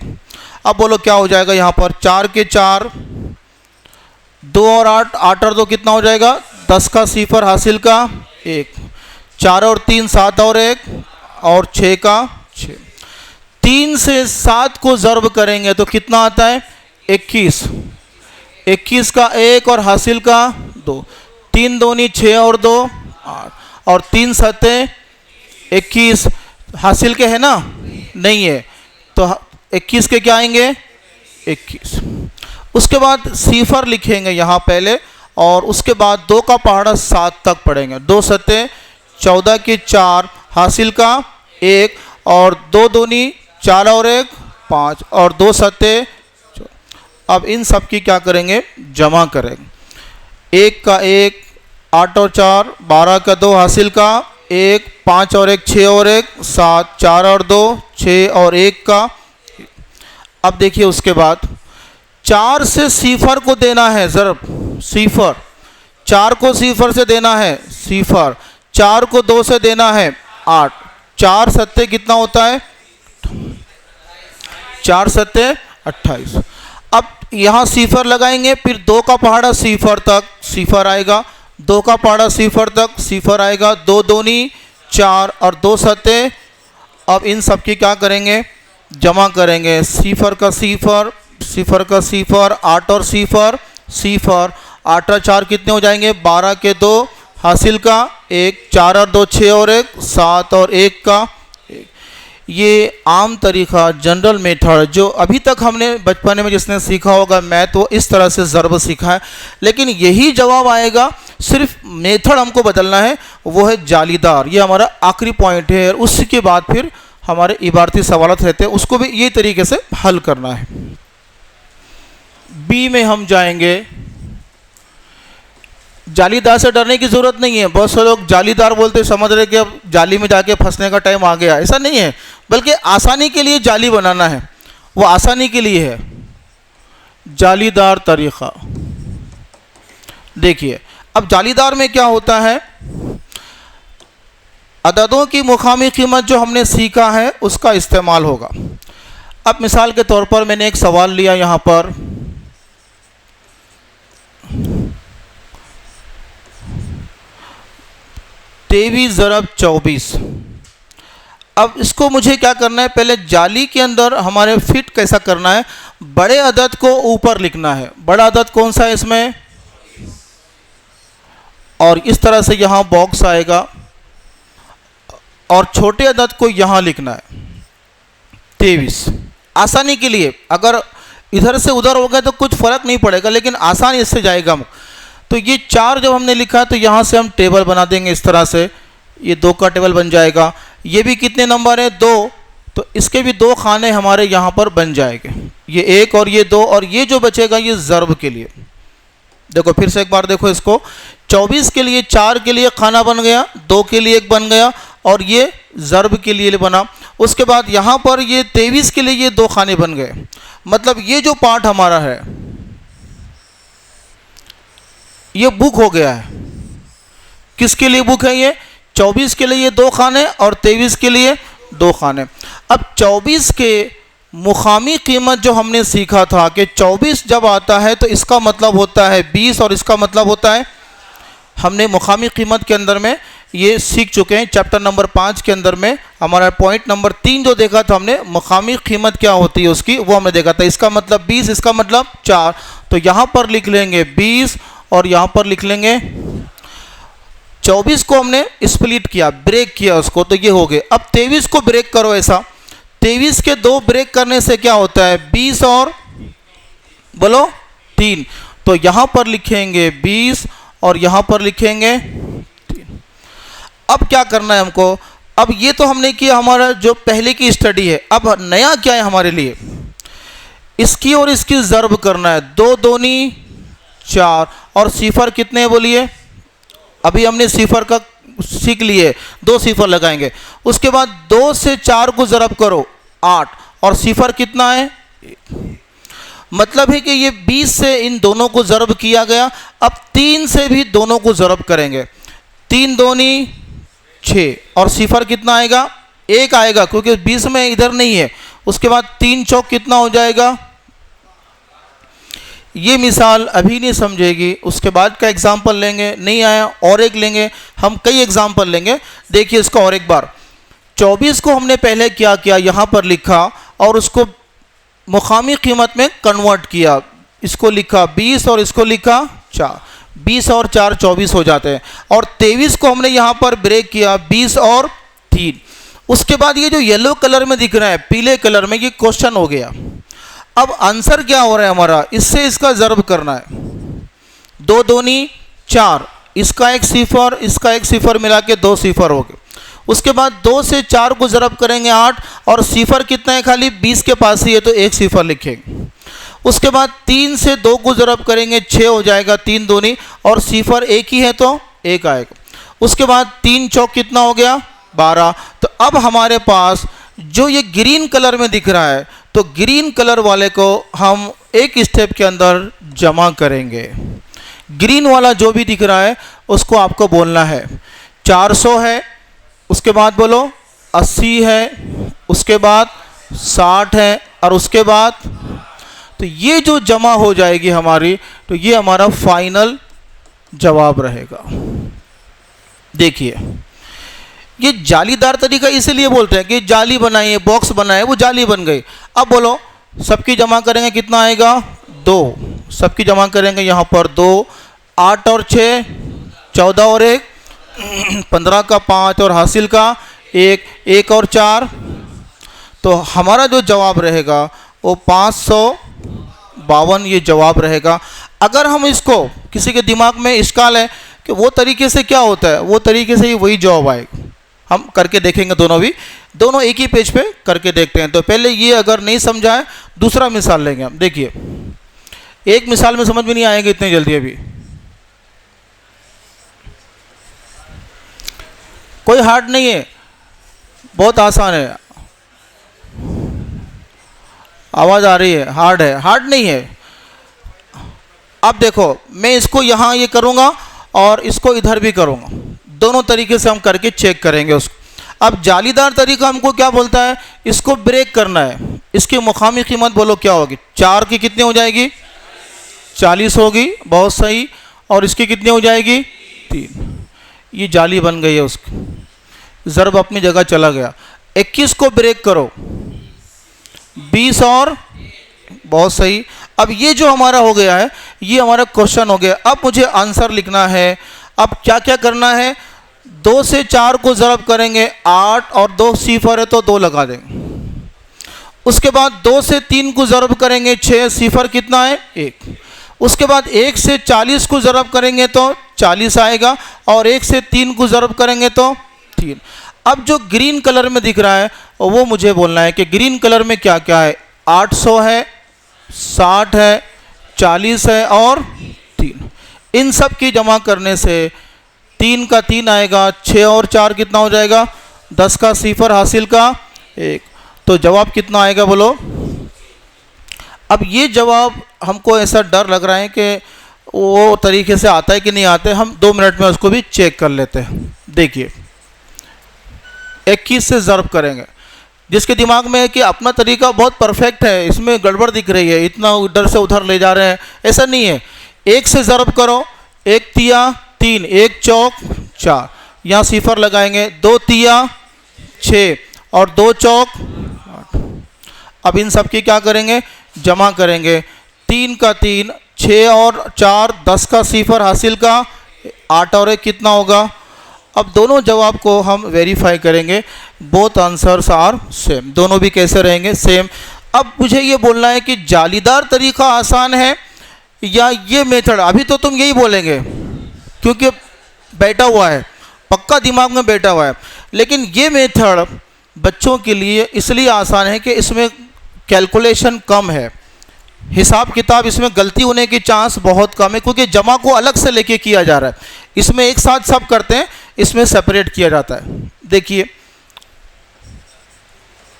अब बोलो क्या हो जाएगा, यहाँ पर 4 के 4, 2 और 8, 8 और 2 कितना हो जाएगा 10 का सिफर हासिल का 1, 4 और 3 7 और 1, और 6 का 6। 3 से 7 को ज़र्ब करेंगे तो कितना आता है 21, 21 का 1 और हासिल का 2, 3 दूनी 6 और 2 8, और 3 सते 21, हासिल के है ना नहीं है, तो 21 के क्या आएंगे 21। उसके बाद सिफर लिखेंगे यहाँ पहले, और उसके बाद 2 का पहाड़ा 7 तक पढ़ेंगे, 2 सते 14 के 4 हासिल का 1, और 2 दूनी 4 और 1 5, और 2 सते। अब इन सब की क्या करेंगे जमा करेंगे, 1 का 1, 8 और 4 12 का 2 हासिल का 1, 5 और 1 6 और 1 7, 4 और 2 6 और 1 का। अब देखिए उसके बाद 4 से सिफर को देना है ज़र्ब, सिफर 4 को सिफर से देना है सिफर, 4 को 2 से देना है 8, 4 सत्ते कितना होता है 4 सत्ते 28। अब यहाँ सिफर लगाएंगे, फिर 2 का पहाड़ा सिफर तक सिफर आएगा, 2 का पहाड़ा सिफर तक सिफर आएगा, 2 दूनी 4 और 2 सत्ते। अब इन सब की क्या करेंगे जमा करेंगे, सिफर का सिफर, सिफर का सिफर, 8 और सिफर सिफर, 8 और 4 कितने हो जाएंगे 12 के 2 हासिल का 1, 4 और 2 6 और 1 7 और 1 का। ये आम तरीक़ा जनरल मेथड जो अभी तक हमने बचपन में जिसने सीखा होगा मैथ, वो इस तरह से ज़र्ब सीखा है, लेकिन यही जवाब आएगा, सिर्फ मेथड हमको बदलना है, वो है जालीदार। ये हमारा आखिरी पॉइंट है, और उसके बाद फिर हमारे इबारती सवालत रहते हैं, उसको भी ये तरीके से हल करना है। बी में हम जाएंगे, जालीदार से डरने की ज़रूरत नहीं है। बहुत से लोग जालीदार बोलते समझ रहे कि अब जाली में जाके फंसने का टाइम आ गया, ऐसा नहीं है, बल्कि आसानी के लिए जाली बनाना है, वो आसानी के लिए है जालीदार तरीक़ा। देखिए अब जालीदार में क्या होता है, अददों की मुकामी कीमत जो हमने सीखा है उसका इस्तेमाल होगा। अब मिसाल के तौर पर मैंने एक सवाल लिया यहाँ पर, तेईस ज़रब 24। अब इसको मुझे क्या करना है, पहले जाली के अंदर हमारे फिट कैसा करना है, बड़े अदद को ऊपर लिखना है। बड़ा अदद कौन सा है इसमें, और इस तरह से यहाँ बॉक्स आएगा, और छोटे अदद को यहाँ लिखना है 23। आसानी के लिए अगर इधर से उधर हो गए तो कुछ फ़र्क नहीं पड़ेगा, लेकिन आसानी इससे जाएगा। तो ये 4 जब हमने लिखा है तो यहाँ से हम टेबल बना देंगे इस तरह से, ये 2 का टेबल बन जाएगा। ये भी कितने नंबर है 2, तो इसके भी 2 खाने हमारे यहाँ पर बन जाएंगे, ये 1 और ये 2, और ये जो बचेगा ये ज़र्ब के लिए। देखो फिर से एक बार देखो इसको, 24 के लिए 4 के लिए खाना बन गया, 2 के लिए 1 बन गया, और ये ज़र्ब के लिए बना। उसके बाद यहाँ पर ये 23 के लिए ये 2 खाने बन गए। मतलब ये जो पार्ट हमारा है ये बुक हो गया है। किसके लिए बुक है? ये 24 के लिए ये 2 खाने और 23 के लिए 2 खाने। अब 24 के मुकामी कीमत जो हमने सीखा था कि 24 जब आता है तो इसका मतलब होता है 20 और इसका मतलब होता है, हमने मुकामी कीमत के अंदर में ये सीख चुके हैं। चैप्टर नंबर 5 के अंदर में हमारा पॉइंट नंबर 3 जो देखा था हमने, मुकामी कीमत क्या होती है उसकी, वो हमने देखा था। इसका मतलब 20, इसका मतलब 4, तो यहाँ पर लिख लेंगे 20 और यहाँ पर लिख लेंगे 24 को हमने स्प्लिट किया, ब्रेक किया उसको, तो ये हो गए। अब 23 को ब्रेक करो ऐसा, 23 के 2 ब्रेक करने से क्या होता है 20 और बोलो 3, तो यहाँ पर लिखेंगे 20 और यहाँ पर लिखेंगे 3। अब क्या करना है हमको? अब ये तो हमने किया हमारा जो पहले की स्टडी है। अब नया क्या है हमारे लिए, इसकी और इसकी ज़र्ब करना है। 2 दूनी 4 और सिफर कितने हैं बोलिए? अभी हमने सिफर का सीख लिए, 2 सिफर लगाएंगे। उसके बाद 2 से 4 को ज़रब करो 8 और सिफर कितना है 1। मतलब है कि ये 20 से इन दोनों को ज़रब किया गया। अब 3 से भी दोनों को ज़रब करेंगे, 3 दूनी 6 और सिफर कितना आएगा 1 आएगा, क्योंकि 20 में इधर नहीं है। उसके बाद 3 चौक कितना हो जाएगा, ये मिसाल अभी नहीं समझेगी, उसके बाद का एग्जाम्पल लेंगे, नहीं आया और एक लेंगे, हम कई एग्जाम्पल लेंगे। देखिए इसको और एक बार, 24 को हमने पहले क्या किया, यहाँ पर लिखा और उसको मुकामी कीमत में कन्वर्ट किया। इसको लिखा 20 और इसको लिखा 4, 20 और 4 24 हो जाते हैं। और 23 को हमने यहाँ पर ब्रेक किया 20 और 3। उसके बाद ये जो येलो कलर में दिख रहा है, पीले कलर में, ये क्वेश्चन हो गया। अब आंसर क्या हो रहा है हमारा, इससे इसका ज़र्ब करना है। 2 दूनी 4, इसका 1 सिफर, इसका 1 सिफर मिला के 2 सिफर हो गए। उसके बाद 2 से 4 को ज़रब करेंगे 8 और सिफर कितना है खाली 20 के पास ही है, तो 1 सिफर लिखेंगे। उसके बाद 3 से 2 को ज़रब करेंगे 6 हो जाएगा, 3 दूनी, और सिफर 1 ही है तो 1 आएगा। उसके बाद 3 चौक कितना हो गया 12। तो अब हमारे पास जो ये ग्रीन कलर में दिख रहा है, तो ग्रीन कलर वाले को हम एक स्टेप के अंदर जमा करेंगे। ग्रीन वाला जो भी दिख रहा है उसको आपको बोलना है 400 है, उसके बाद बोलो 80 है, उसके बाद 60 है, और उसके बाद तो ये जो जमा हो जाएगी हमारी, तो ये हमारा फाइनल जवाब रहेगा। देखिए ये जालीदार तरीका इसीलिए बोलते हैं कि जाली बनाइए, बॉक्स बनाए, वो जाली बन गई। अब बोलो सबकी जमा करेंगे कितना आएगा 2, सबकी जमा करेंगे यहाँ पर 2, 8 और 6 14 और 1 15 का 5 और हासिल का 1, 1 और 4, तो हमारा जो जवाब रहेगा वो 552 ये जवाब रहेगा। अगर हम इसको किसी के दिमाग में इश्काल है कि वो तरीके से क्या होता है, वो तरीके से ही वही जवाब आएगा। हम करके देखेंगे, दोनों एक ही पेज पे करके देखते हैं। तो पहले ये अगर नहीं समझा है, दूसरा मिसाल लेंगे हम। देखिए एक मिसाल में समझ में नहीं आएगा इतनी जल्दी, अभी कोई हार्ड नहीं है, बहुत आसान है। आवाज़ आ रही है, हार्ड है, हार्ड नहीं है। अब देखो मैं इसको यहाँ ये करूँगा और इसको इधर भी करूँगा, दोनों तरीके से हम करके चेक करेंगे उसको। अब जालीदार तरीका हमको क्या बोलता है, इसको ब्रेक करना है। इसकी मुकामी कीमत बोलो क्या होगी, 4 की कितनी हो जाएगी 40 होगी, बहुत सही। और इसकी कितनी हो जाएगी 3, ये जाली बन गई है, उसकी ज़रब अपनी जगह चला गया। 21 को ब्रेक करो 20 और, बहुत सही। अब ये जो हमारा हो गया है, ये हमारा क्वेश्चन हो गया। अब मुझे आंसर लिखना है। अब क्या क्या करना है, 2 से 4 को ज़रब करेंगे 8 और 2 सिफर है तो 2 लगा देंगे। उसके बाद 2 से 3 को ज़रब करेंगे 6, सिफर कितना है 1। उसके बाद 1 से 40 को ज़रब करेंगे तो 40 आएगा, और 1 से 3 को ज़रब करेंगे तो 3। अब जो ग्रीन कलर में दिख रहा है वो मुझे बोलना है कि ग्रीन कलर में क्या क्या है। 800 है, 60 है, 40 है और 3। इन सब की जमा करने से 3 का 3 आएगा, 6 और 4 कितना हो जाएगा, 10 का सिफर हासिल का 1। तो जवाब कितना आएगा बोलो। अब ये जवाब हमको ऐसा डर लग रहा है कि वो तरीके से आता है कि नहीं आता है, हम 2 मिनट में उसको भी चेक कर लेते हैं। देखिए 21 से ज़र्ब करेंगे, जिसके दिमाग में है कि अपना तरीका बहुत परफेक्ट है, इसमें गड़बड़ दिख रही है, इतना उधर से उधर ले जा रहे हैं, ऐसा नहीं है। 1 से ज़र्ब करो, 1 तिया 3, 1 चौक 4, यहाँ सिफर लगाएंगे, 2 तिया 6 और 2 चौक 8। अब इन सब की क्या करेंगे, जमा करेंगे। 3 का 3, 6 और 4, 10 का सिफर हासिल का 8 और 1 कितना होगा। अब दोनों जवाब को हम वेरीफाई करेंगे, बोथ आंसर्स आर सेम, दोनों भी कैसे रहेंगे, सेम। अब मुझे ये बोलना है कि जालीदार तरीका आसान है या ये मेथड। अभी तो तुम यही बोलेंगे क्योंकि बैठा हुआ है, पक्का दिमाग में बैठा हुआ है, लेकिन ये मेथड बच्चों के लिए इसलिए आसान है कि इसमें कैलकुलेशन कम है, हिसाब किताब इसमें गलती होने की चांस बहुत कम है, क्योंकि जमा को अलग से लेके किया जा रहा है। इसमें एक साथ सब करते हैं, इसमें सेपरेट किया जाता है। देखिए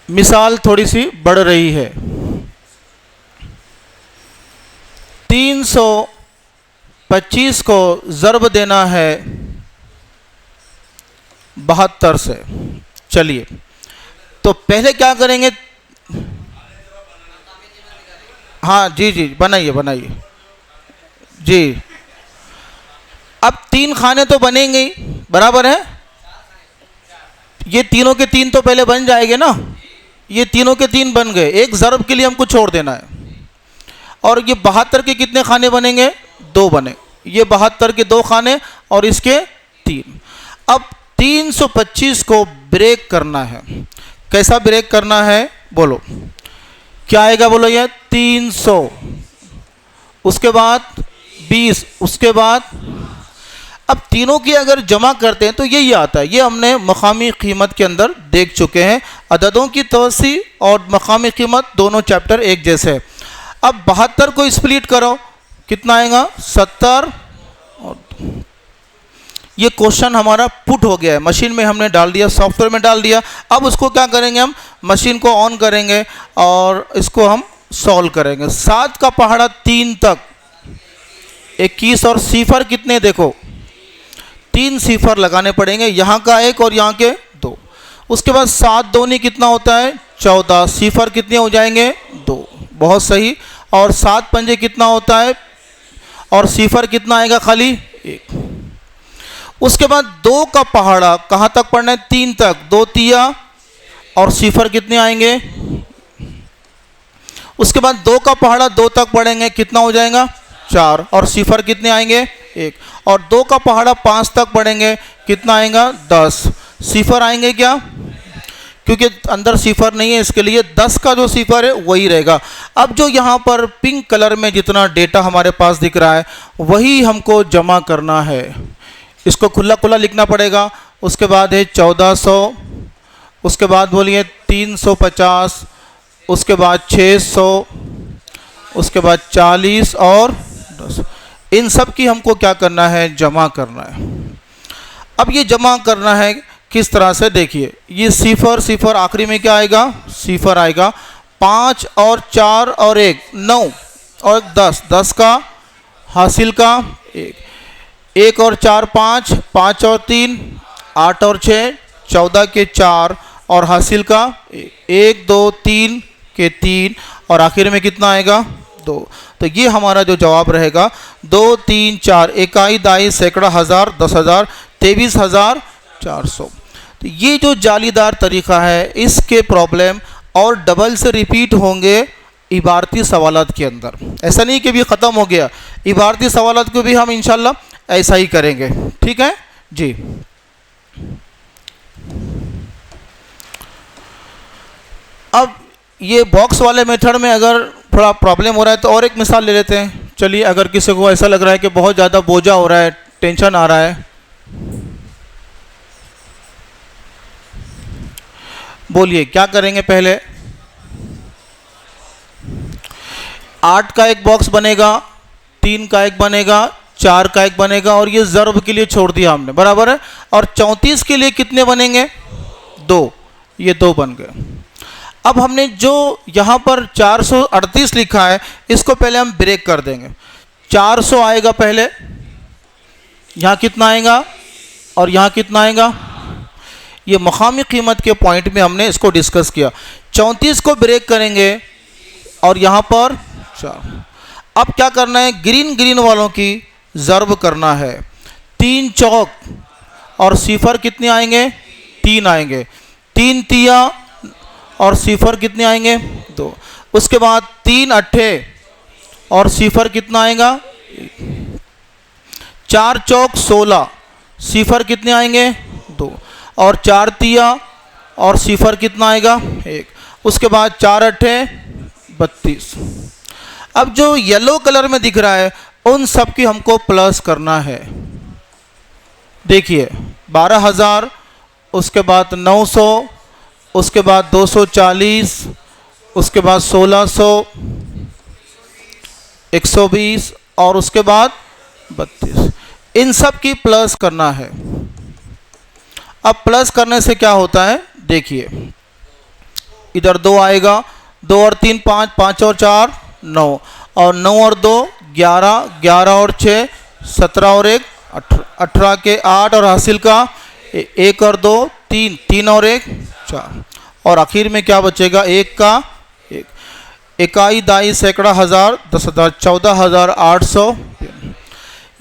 मिसाल थोड़ी सी बढ़ रही है। 325 को ज़र्ब देना है 72 से। चलिए तो पहले क्या करेंगे, हाँ जी जी बनाइए बनाइए जी। अब 3 खाने तो बनेंगे ही, बराबर है। ये तीनों के 3 तो पहले बन जाएंगे ना, ये तीनों के 3 बन गए, एक ज़र्ब के लिए हमको छोड़ देना है। और ये 72 के कितने खाने बनेंगे, 2 बने, ये 72 के 2 खाने और इसके 3। अब 325 को ब्रेक करना है, कैसा ब्रेक करना है बोलो, क्या आएगा बोलो, ये 300, उसके बाद 20, उसके बाद अब तीनों की अगर जमा करते हैं तो यही आता है। ये हमने मकामी कीमत के अंदर देख चुके हैं, अददों की तवसी और मकामी कीमत दोनों चैप्टर एक जैसे हैं। अब 72 को स्प्लिट करो, कितना आएगा, 70। और ये क्वेश्चन हमारा पुट हो गया है, मशीन में हमने डाल दिया, सॉफ्टवेयर में डाल दिया। अब उसको क्या करेंगे, हम मशीन को ऑन करेंगे और इसको हम सॉल्व करेंगे। 7 का पहाड़ा 3 तक 21 और सिफर कितने, देखो 3 सिफर लगाने पड़ेंगे, यहाँ का 1 और यहाँ के 2। उसके बाद 7 दूनी कितना होता है, 14, सिफर कितने हो जाएंगे, 2, बहुत सही। और 7 पंजे कितना होता है, और सिफर कितना आएगा, खाली 1। उसके बाद 2 का पहाड़ा कहाँ तक पढ़ना है, 3 तक, 2 तिया और सिफर कितने आएंगे। उसके बाद 2 का पहाड़ा 2 तक पढ़ेंगे, कितना हो जाएगा, 4 और सिफर कितने आएंगे, 1। और 2 का पहाड़ा 5 तक पढ़ेंगे, कितना आएगा, 10, सिफर आएंगे क्या, क्योंकि अंदर सिफर नहीं है, इसके लिए 10 का जो सिफर है वही रहेगा। अब जो यहाँ पर पिंक कलर में जितना डेटा हमारे पास दिख रहा है वही हमको जमा करना है, इसको खुला खुला लिखना पड़ेगा। उसके बाद है 1400, उसके बाद बोलिए 350, उसके बाद 600, उसके बाद 40 और 10। इन सब की हमको क्या करना है, जमा करना है। अब ये जमा करना है किस तरह से, देखिए ये सिफर सिफर आखिरी में क्या आएगा, सिफर आएगा। 5 और 4 और 1 9 और 10, 10 का हासिल का 1 और 4 5, 5 और 3 8 और 6 14 के 4 और हासिल का 1 2 3 के 3 और आखिर में कितना आएगा, 2। तो ये हमारा जो जवाब रहेगा 2 3 4 इकाई दाई सैकड़ा हज़ार 10,000 23,400। तो ये जो जालीदार तरीका है इसके प्रॉब्लम और डबल से रिपीट होंगे इबारती सवालात के अंदर। ऐसा नहीं कि भी ख़त्म हो गया, इबारती सवालात को भी हम इंशाल्लाह ऐसा ही करेंगे, ठीक है जी। अब ये बॉक्स वाले मेथड में अगर थोड़ा प्रॉब्लम हो रहा है तो और एक मिसाल ले लेते हैं। चलिए, अगर किसी को ऐसा लग रहा है कि बहुत ज़्यादा बोझा हो रहा है, टेंशन आ रहा है, बोलिए क्या करेंगे पहले। 8 का एक बॉक्स बनेगा, 3 का एक बनेगा, 4 का एक बनेगा, और ये ज़र्ब के लिए छोड़ दिया हमने, बराबर है। और 34 के लिए कितने बनेंगे? 2, ये 2 बन गए। अब हमने जो यहाँ पर 438 लिखा है, इसको पहले हम ब्रेक कर देंगे। 400 आएगा पहले, यहाँ कितना आएगा और यहाँ कितना आएगा, ये मकामी कीमत के पॉइंट में हमने इसको डिस्कस किया। 34 को ब्रेक करेंगे और यहाँ पर 4। अब क्या करना है, ग्रीन ग्रीन वालों की ज़र्ब करना है। 3 चौक और सिफर कितने आएंगे? 3 आएंगे। 3 तिया और सिफर कितने आएंगे? 2। उसके बाद 3 अट्ठे और सिफर कितना आएगा? 4 चौक 16, सिफर कितने आएंगे? 2। और 4 तिया और सिफर कितना आएगा? 1। उसके बाद 4 अट्ठे 32। अब जो येलो कलर में दिख रहा है उन सब की हमको प्लस करना है। देखिए 12,000, उसके बाद 900, उसके बाद 240, उसके बाद 1600, 120 और उसके बाद 32। इन सब की प्लस करना है। अब प्लस करने से क्या होता है, देखिए इधर 2 आएगा, 2 और 3 5, 5 और 4 9, और 9 और 2 11, 11 और 6 17 और 1 18, 18 के 8 और हासिल का 1 और 2 3, 3 और 1 4, और आखिर में क्या बचेगा? 1 का 1। इकाई दाई सैकड़ा हज़ार 10,000 14,800।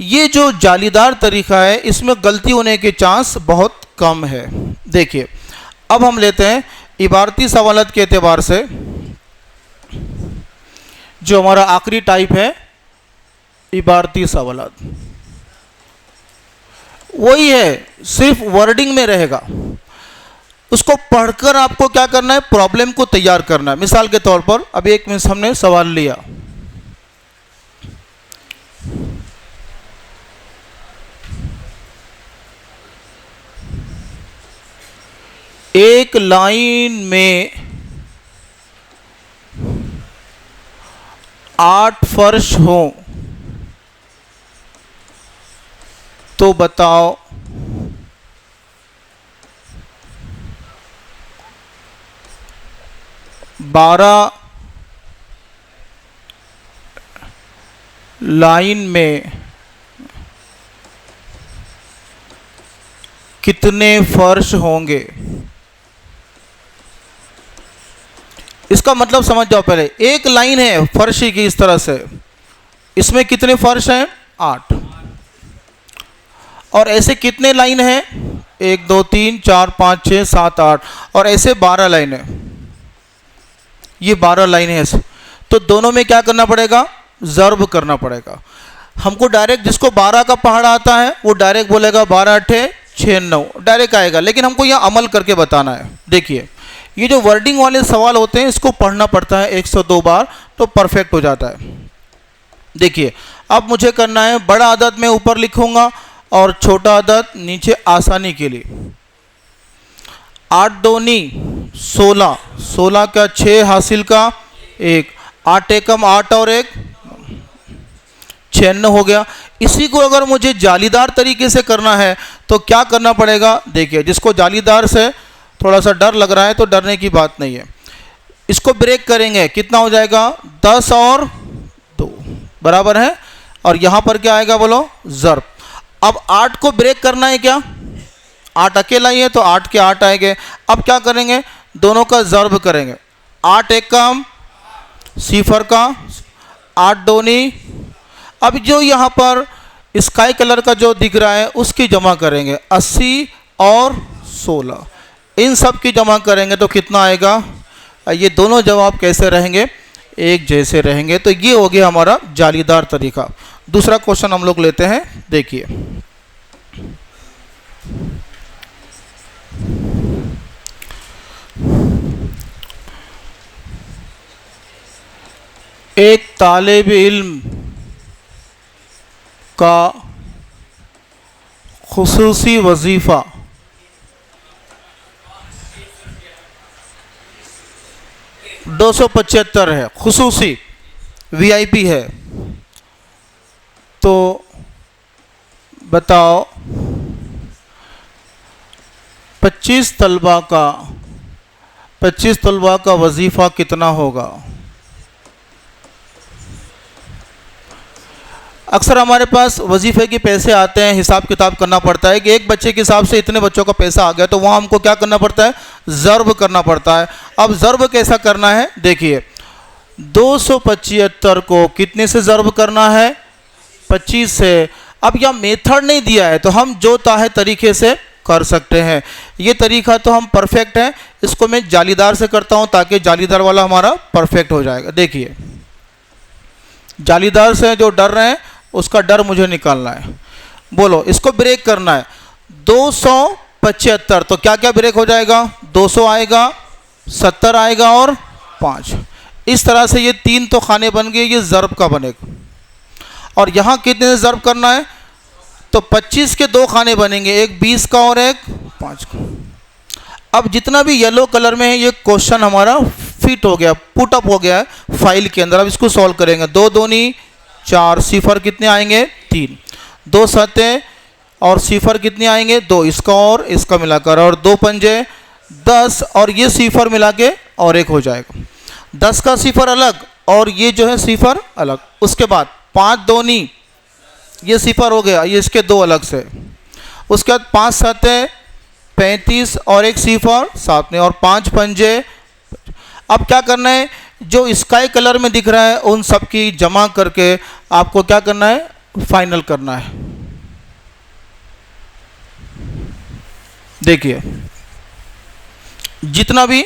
ये जो जालीदार तरीका है इसमें गलती होने के चांस बहुत कम है। देखिए अब हम लेते हैं इबारती सवालत के एतबार से जो हमारा आखिरी टाइप है, इबारती सवालत। वही है, सिर्फ वर्डिंग में रहेगा। उसको पढ़कर आपको क्या करना है, प्रॉब्लम को तैयार करना है। मिसाल के तौर पर अभी एक मिनट हमने सवाल लिया, एक लाइन में 8 फर्श हो तो बताओ 12 लाइन में कितने फर्श होंगे। इसका मतलब समझ जाओ। पहले एक लाइन है फर्श की इस तरह से, इसमें कितने फर्श हैं? 8। और ऐसे कितने लाइन हैं? 1 2 3 4 5 6 7 8, और ऐसे 12 लाइन है। ये 12 लाइन है ऐसे। तो दोनों में क्या करना पड़ेगा? ज़र्ब करना पड़ेगा। हमको डायरेक्ट, जिसको 12 का पहाड़ा आता है वो डायरेक्ट बोलेगा 12 अट्ठे 6 9, डायरेक्ट आएगा। लेकिन हमको यहाँ अमल करके बताना है। देखिए ये जो वर्डिंग वाले सवाल होते हैं इसको पढ़ना पड़ता है 102 बार तो परफेक्ट हो जाता है। देखिए अब मुझे करना है, बड़ा अदद में ऊपर लिखूंगा और छोटा अदद नीचे आसानी के लिए। 8 दूनी 16, 16 का 6 हासिल का 1, 8 एकम 8 और 1 96 हो गया। इसी को अगर मुझे जालीदार तरीके से करना है तो क्या करना पड़ेगा? देखिए जिसको जालीदार से थोड़ा सा डर लग रहा है तो डरने की बात नहीं है। इसको ब्रेक करेंगे, कितना हो जाएगा? 10 और 2 बराबर है। और यहाँ पर क्या आएगा बोलो? ज़र्ब। अब 8 को ब्रेक करना है क्या? 8 अकेला ही है तो 8 के 8 आएंगे। अब क्या करेंगे? दोनों का ज़र्ब करेंगे। 8 एकम सिफर का 8 दूनी। अब जो यहाँ पर स्काई कलर का जो दिख रहा है उसकी जमा करेंगे, 80 और 16, इन सब की जमा करेंगे तो कितना आएगा? ये दोनों जवाब कैसे रहेंगे? एक जैसे रहेंगे। तो ये हो गया हमारा जालीदार तरीका। दूसरा क्वेश्चन हम लोग लेते हैं। देखिए एक तालिब इल्म का खुसूसी वजीफ़ा 275 है, खुसूसी वीआईपी है। तो बताओ 25 तलबा का वजीफ़ा कितना होगा? अक्सर हमारे पास वजीफ़े के पैसे आते हैं, हिसाब किताब करना पड़ता है कि एक बच्चे के हिसाब से इतने बच्चों का पैसा आ गया, तो वहाँ हमको क्या करना पड़ता है? ज़र्ब करना पड़ता है। अब ज़र्ब कैसा करना है? देखिए 275 को कितने से ज़र्ब करना है? 25 से। अब यह मेथड नहीं दिया है तो हम जो चाहे तरीके से कर सकते हैं। ये तरीका तो हम परफेक्ट है, इसको मैं जालीदार से करता हूँ ताकि जालीदार वाला हमारा परफेक्ट हो जाएगा। देखिए जालीदार से जो डर रहे हैं उसका डर मुझे निकालना है। बोलो, इसको ब्रेक करना है। 275 तो क्या क्या ब्रेक हो जाएगा? 200 आएगा, 70 आएगा और 5। इस तरह से ये 3 तो खाने बन गए, ये ज़र्ब का बनेगा। और यहाँ कितने से ज़र्ब करना है? तो 25 के 2 खाने बनेंगे, एक 20 का और एक 5 का। अब जितना भी येलो कलर में है ये क्वेश्चन हमारा फिट हो गया, पुटअप हो गया है फाइल के अंदर। अब इसको सॉल्व करेंगे। 2 दूनी 4, सिफर कितने आएंगे? 3, 2 सतें और सिफर कितने आएंगे? 2, इसका और इसका मिलाकर, और 2 पंजे 10 और ये सिफर मिला के और एक हो जाएगा। 10 का सिफर अलग और ये जो है सिफर अलग। उसके बाद 5 दूनी, ये सिफर हो गया, ये इसके 2 अलग से। उसके बाद 5 सतें 35 और एक सिफर 7 में, और 5 पंजे। अब क्या करना है? जो स्काई कलर में दिख रहा है उन सब की जमा करके आपको क्या करना है? फाइनल करना है। देखिए जितना भी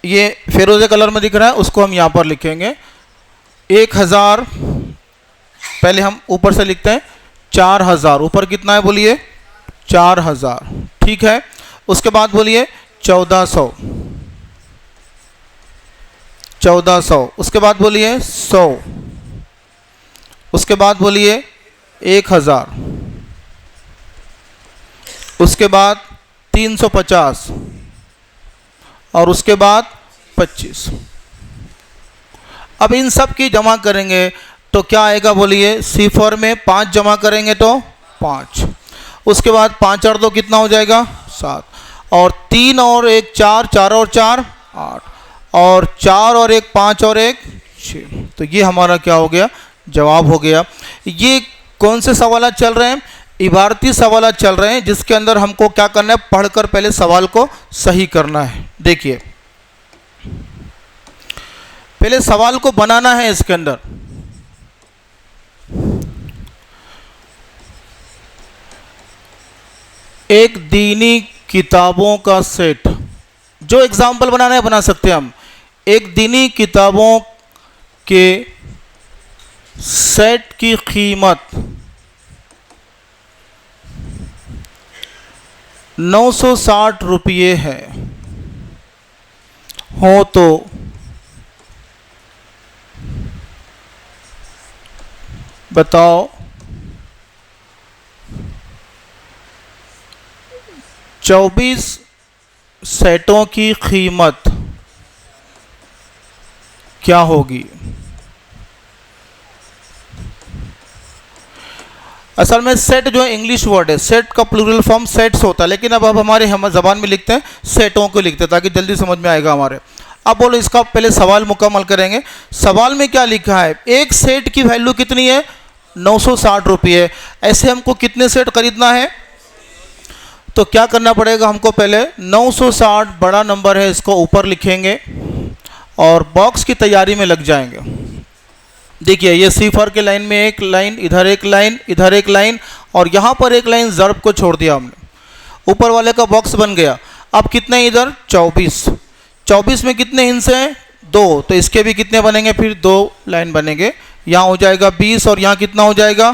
ये फिरोज़े कलर में दिख रहा है उसको हम यहाँ पर लिखेंगे। 1000, पहले हम ऊपर से लिखते हैं 4000। ऊपर कितना है बोलिए? 4000, ठीक है। उसके बाद बोलिए 1400, 1400। उसके बाद बोलिए 100, उसके बाद बोलिए 1000, उसके बाद 350 और उसके बाद 25। अब इन सब की जमा करेंगे तो क्या आएगा बोलिए? सिफर में 5 जमा करेंगे तो 5। उसके बाद 5 और 2 कितना हो जाएगा? 7, और 3 और 1 4, 4 और 4 8, और 4 और 1 5 और 1 6। तो ये हमारा क्या हो गया? जवाब हो गया। ये कौन से सवाल चल रहे हैं? इबारती सवाल चल रहे हैं, जिसके अंदर हमको क्या करना है? पढ़कर पहले सवाल को सही करना है। देखिए पहले सवाल को बनाना है। इसके अंदर एक दीनी किताबों का सेट, जो एग्जाम्पल बनाना है बना सकते हैं हम। एक दीनी किताबों के सेट की कीमत 960 रुपये है, हो तो बताओ 24 सेटों की कीमत क्या होगी? असल में सेट जो है इंग्लिश वर्ड है, सेट का प्लूरल फॉर्म सेट्स होता है, लेकिन अब हमारे हम ज़बान में लिखते हैं सेटों को लिखते हैं ताकि जल्दी समझ में आएगा हमारे। अब बोलो इसका पहले सवाल मुकम्मल करेंगे। सवाल में क्या लिखा है? एक सेट की वैल्यू कितनी है? 960 रुपये। ऐसे हमको कितने सेट खरीदना है? तो क्या करना पड़ेगा हमको? पहले 960 बड़ा नंबर है, इसको ऊपर लिखेंगे और बॉक्स की तैयारी में लग जाएंगे। देखिए ये सिफर के लाइन में एक लाइन, इधर एक लाइन, इधर एक लाइन, और यहाँ पर एक लाइन ज़र्ब को छोड़ दिया हमने। ऊपर वाले का बॉक्स बन गया। अब कितने इधर? 24। 24 में कितने हिस्से हैं? 2, तो इसके भी कितने बनेंगे? फिर 2 लाइन बनेंगे। यहाँ हो जाएगा 20 और यहाँ कितना हो जाएगा?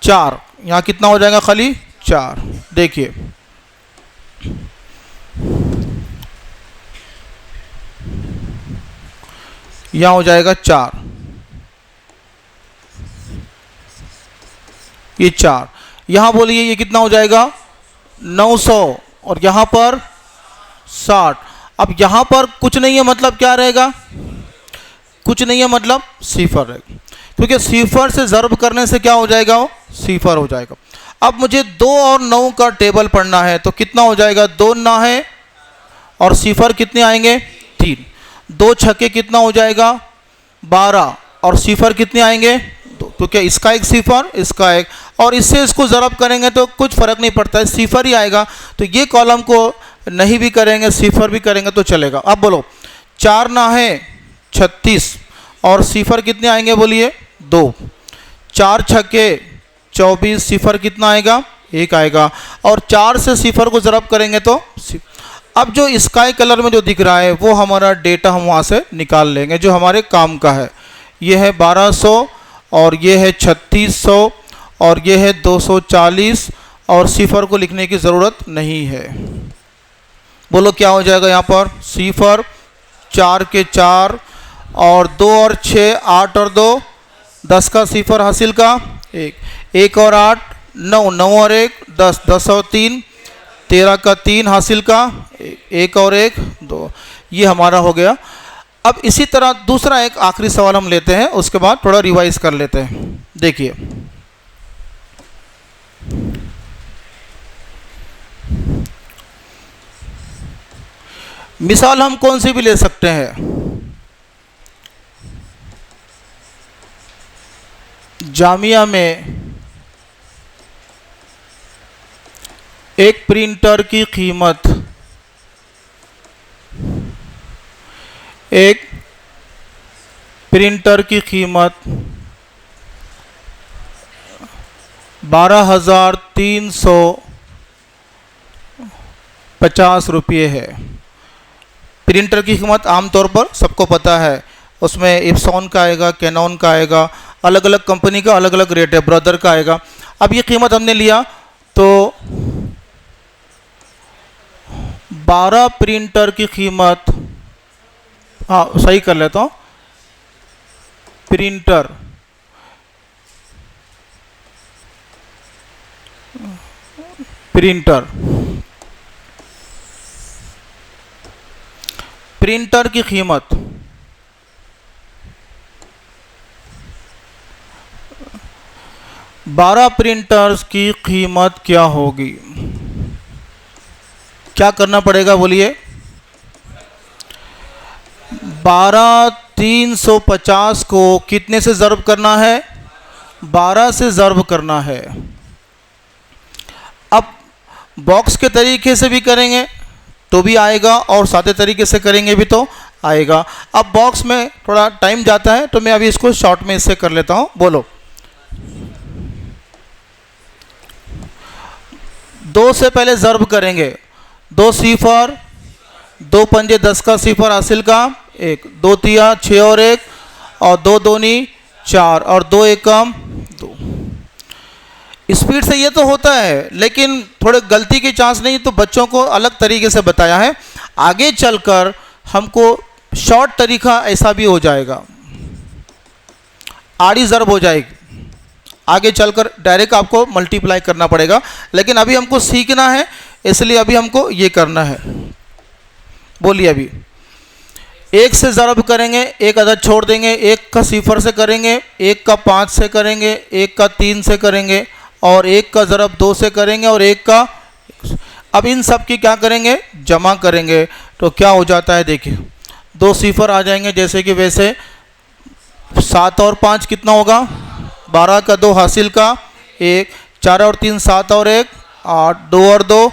4। यहाँ कितना हो जाएगा? खाली 4। देखिए यहाँ हो जाएगा 4, ये 4। यहाँ बोलिए ये कितना हो जाएगा? 900, और यहाँ पर 60। अब यहाँ पर कुछ नहीं है मतलब क्या रहेगा, कुछ नहीं है मतलब सिफर रहेगा, क्योंकि सिफर से ज़र्ब करने से क्या हो जाएगा, वो सिफर हो जाएगा। अब मुझे 2 और 9 का टेबल पढ़ना है तो कितना हो जाएगा, 2 9 है और सिफर कितने आएंगे, 3। 2 छक्के कितना हो जाएगा, 12 और सिफर कितने आएंगे, 2, क्योंकि इसका एक सिफर इसका एक, और इससे इसको ज़रब करेंगे तो कुछ फ़र्क नहीं पड़ता है, सिफर ही आएगा। तो ये कॉलम को नहीं भी करेंगे सिफर भी करेंगे तो चलेगा। अब बोलो 4 ना है 36 और सिफर कितने आएंगे बोलिए, 2। 4 छक्के 24, सिफर कितना आएगा, 1 आएगा, और 4 से सिफर को ज़रब करेंगे तो अब जो स्काई कलर में जो दिख रहा है वो हमारा डेटा हम वहाँ से निकाल लेंगे जो हमारे काम का है। ये है 1200 और ये है 3600 और ये है 240 और सिफर को लिखने की ज़रूरत नहीं है। बोलो क्या हो जाएगा यहाँ पर, सिफर 4 के 4 और 2 और 6 8 और 2 10 का सिफर हासिल का 1 और 8 9 9 और 1 10 10 और 3 13 का 3 हासिल का 1 और 1 2, ये हमारा हो गया। अब इसी तरह दूसरा एक आखिरी सवाल हम लेते हैं, उसके बाद थोड़ा रिवाइज कर लेते हैं। देखिए मिसाल हम कौन सी भी ले सकते हैं, जामिया में एक प्रिंटर की कीमत, एक प्रिंटर की कीमत 12,350 रुपये है। प्रिंटर की कीमत आमतौर पर सबको पता है, उसमें इप्सॉन का आएगा, कैनॉन का आएगा, अलग अलग कंपनी का अलग अलग रेट है, ब्रदर का आएगा। अब ये कीमत हमने लिया तो 12 प्रिंटर की कीमत, हाँ सही कर लेता हूँ, प्रिंटर प्रिंटर प्रिंटर की कीमत 12 प्रिंटर्स की कीमत क्या होगी, क्या करना पड़ेगा बोलिए, 12,350 को कितने से ज़र्ब करना है, 12 से ज़र्ब करना है। अब बॉक्स के तरीके से भी करेंगे तो भी आएगा और सादे तरीके से करेंगे भी तो आएगा। अब बॉक्स में थोड़ा टाइम जाता है तो मैं अभी इसको शॉर्ट में इससे कर लेता हूँ। बोलो 2 से पहले ज़र्ब करेंगे, 2 सिफर 2 पंजे 10 का सिफर हासिल का 1, 2 तिया 6 और 1 और 2 दूनी 4 और 2 एकम 2। स्पीड से ये तो होता है लेकिन थोड़े गलती की चांस नहीं, तो बच्चों को अलग तरीके से बताया है। आगे चलकर हमको शॉर्ट तरीका ऐसा भी हो जाएगा, आड़ी ज़र्ब हो जाएगी, आगे चलकर डायरेक्ट आपको मल्टीप्लाई करना पड़ेगा, लेकिन अभी हमको सीखना है इसलिए अभी हमको ये करना है। बोलिए अभी 1 से ज़रब करेंगे, 1 अदद छोड़ देंगे, 1 का सिफर से करेंगे, 1 का 5 से करेंगे, 1 का 3 से करेंगे और 1 का ज़रब 2 से करेंगे और 1 का। अब इन सब की क्या करेंगे, जमा करेंगे तो क्या हो जाता है, देखिए 2 सिफर आ जाएंगे जैसे कि वैसे, 7 और 5 कितना होगा, 12 का 2 हासिल का 1, 4 और 3 7 और 1 8, 2 और 2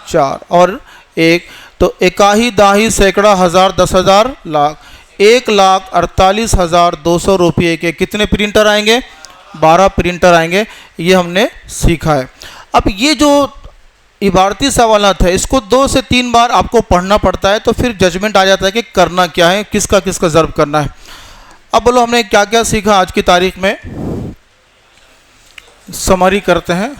4 और 1, तो इकाही दाही सैकड़ा हज़ार 10,000 लाख, 1,48,200 रुपये के कितने प्रिंटर आएंगे, 12 प्रिंटर आएंगे। ये हमने सीखा है। अब ये जो इबारती सवालात है इसको 2 से 3 बार आपको पढ़ना पड़ता है तो फिर जजमेंट आ जाता है कि करना क्या है, किसका किसका ज़र्ब करना है। अब बोलो हमने क्या क्या सीखा आज की तारीख में, समरी करते हैं।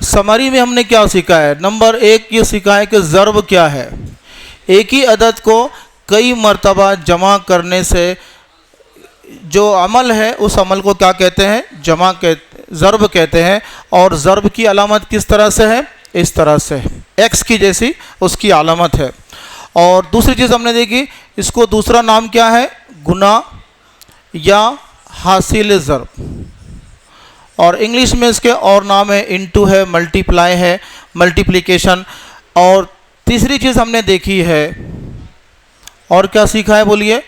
समरी में हमने क्या सीखा है, नंबर 1 ये सीखा है कि ज़र्ब क्या है, एक ही अदद को कई मर्तबा जमा करने से जो अमल है उस अमल को क्या कहते हैं, ज़र्ब कहते हैं। और ज़र्ब की अलामत किस तरह से है, इस तरह से है। एक्स की जैसी उसकी आलामत है। और दूसरी चीज़ हमने देखी, इसको दूसरा नाम क्या है, गुना या हासिल ज़र्ब, और इंग्लिश में इसके और नाम है इनटू है, मल्टीप्लाई है, मल्टीप्लिकेशन। और तीसरी चीज़ हमने देखी है, और क्या सीखा है बोलिए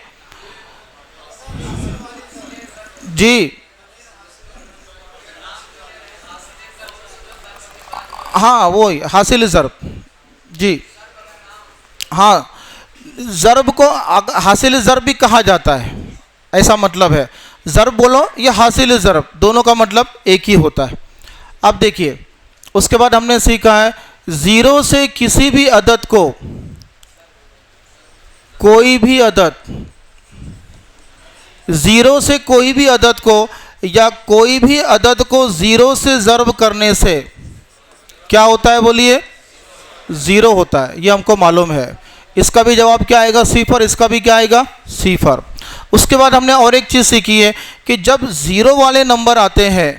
जी, हाँ वही हासिल ज़र्ब जी, हाँ ज़र्ब को हासिल ज़र्ब भी कहा जाता है, ऐसा मतलब है। ज़र्ब बोलो या हासिल ज़र्ब, दोनों का मतलब एक ही होता है। अब देखिए उसके बाद हमने सीखा है ज़ीरो से किसी भी अदद को, कोई भी अदद, ज़ीरो से कोई भी अदद को या कोई भी अदद को ज़ीरो से ज़र्ब करने से क्या होता है बोलिए, ज़ीरो होता है, ये हमको मालूम है। इसका भी जवाब क्या आएगा, सिफर, इसका भी क्या आएगा, सिफर। उसके बाद हमने और एक चीज़ सीखी है कि जब ज़ीरो वाले नंबर आते हैं,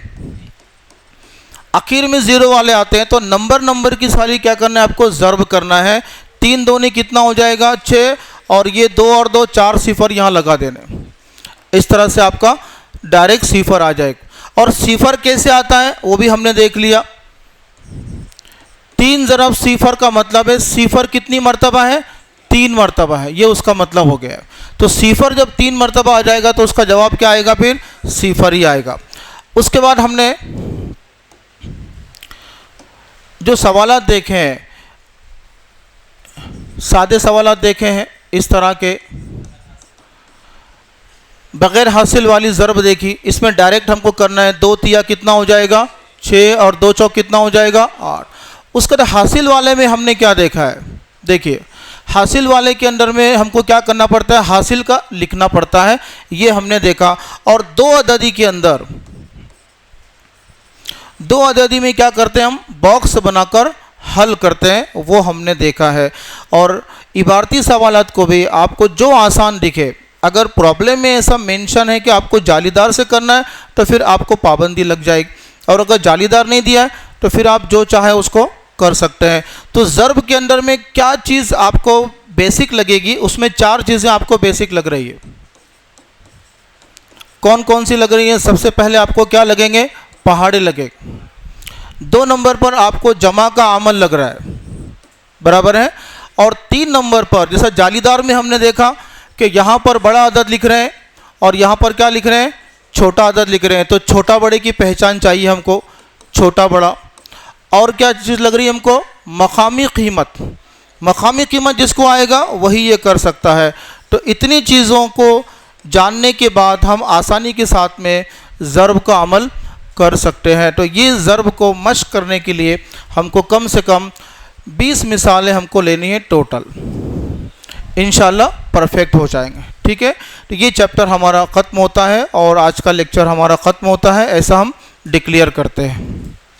आखिर में ज़ीरो वाले आते हैं, तो नंबर की सारी क्या करना है आपको, ज़र्ब करना है। 3 दूनी कितना हो जाएगा, 6, और ये 2 और 2 4 सिफर यहाँ लगा देने। इस तरह से आपका डायरेक्ट सिफर आ जाएगा। और सिफर कैसे आता है वो भी हमने देख लिया। 3 ज़रब सिफर का मतलब है सिफर कितनी मर्तबा है, 3 मर्तबा है, ये उसका मतलब हो गया। तो सिफर जब 3 मर्तबा आ जाएगा तो उसका जवाब क्या आएगा, फिर सिफर ही आएगा। उसके बाद हमने जो सवालात देखे हैं, सादे सवालात देखे हैं, इस तरह के बग़ैर हासिल वाली ज़र्ब देखी। इसमें डायरेक्ट हमको करना है, 2 तिया कितना हो जाएगा, 6, और 2 चौक कितना हो जाएगा, 8। उसके बाद हासिल वाले में हमने क्या देखा है, देखिए हासिल वाले के अंदर में हमको क्या करना पड़ता है, हासिल का लिखना पड़ता है, ये हमने देखा। और 2 अददी के अंदर, 2 अददी में क्या करते हैं हम, बॉक्स बनाकर हल करते हैं, वो हमने देखा है। और इबारती सवालात को भी आपको जो आसान दिखे, अगर प्रॉब्लम में ऐसा मेंशन है कि आपको जालीदार से करना है तो फिर आपको पाबंदी लग जाएगी, और अगर जालीदार नहीं दिया है तो फिर आप जो चाहे उसको कर सकते हैं। तो ज़र्ब के अंदर में क्या चीज़ आपको बेसिक लगेगी, उसमें 4 चीज़ें आपको बेसिक लग रही है। कौन कौन सी लग रही है, सबसे पहले आपको क्या लगेंगे, पहाड़े लगे। 2 नंबर पर आपको जमा का अमल लग रहा है, बराबर है। और 3 नंबर पर जैसा जालीदार में हमने देखा कि यहाँ पर बड़ा अदद लिख रहे हैं और यहाँ पर क्या लिख रहे हैं, छोटा अदद लिख रहे हैं, तो छोटा बड़े की पहचान चाहिए हमको, छोटा बड़ा। और क्या चीज़ लग रही है हमको, मकामी कीमत, मकामी कीमत जिसको आएगा वही ये कर सकता है। तो इतनी चीज़ों को जानने के बाद हम आसानी के साथ में ज़र्ब का अमल कर सकते हैं। तो ये ज़र्ब को मश्क करने के लिए हमको कम से कम 20 मिसालें हमको लेनी है टोटल, इंशाल्लाह परफेक्ट हो जाएंगे। ठीक है, तो ये चैप्टर हमारा ख़त्म होता है और आज का लेक्चर हमारा ख़त्म होता है, ऐसा हम डिक्लेयर करते हैं।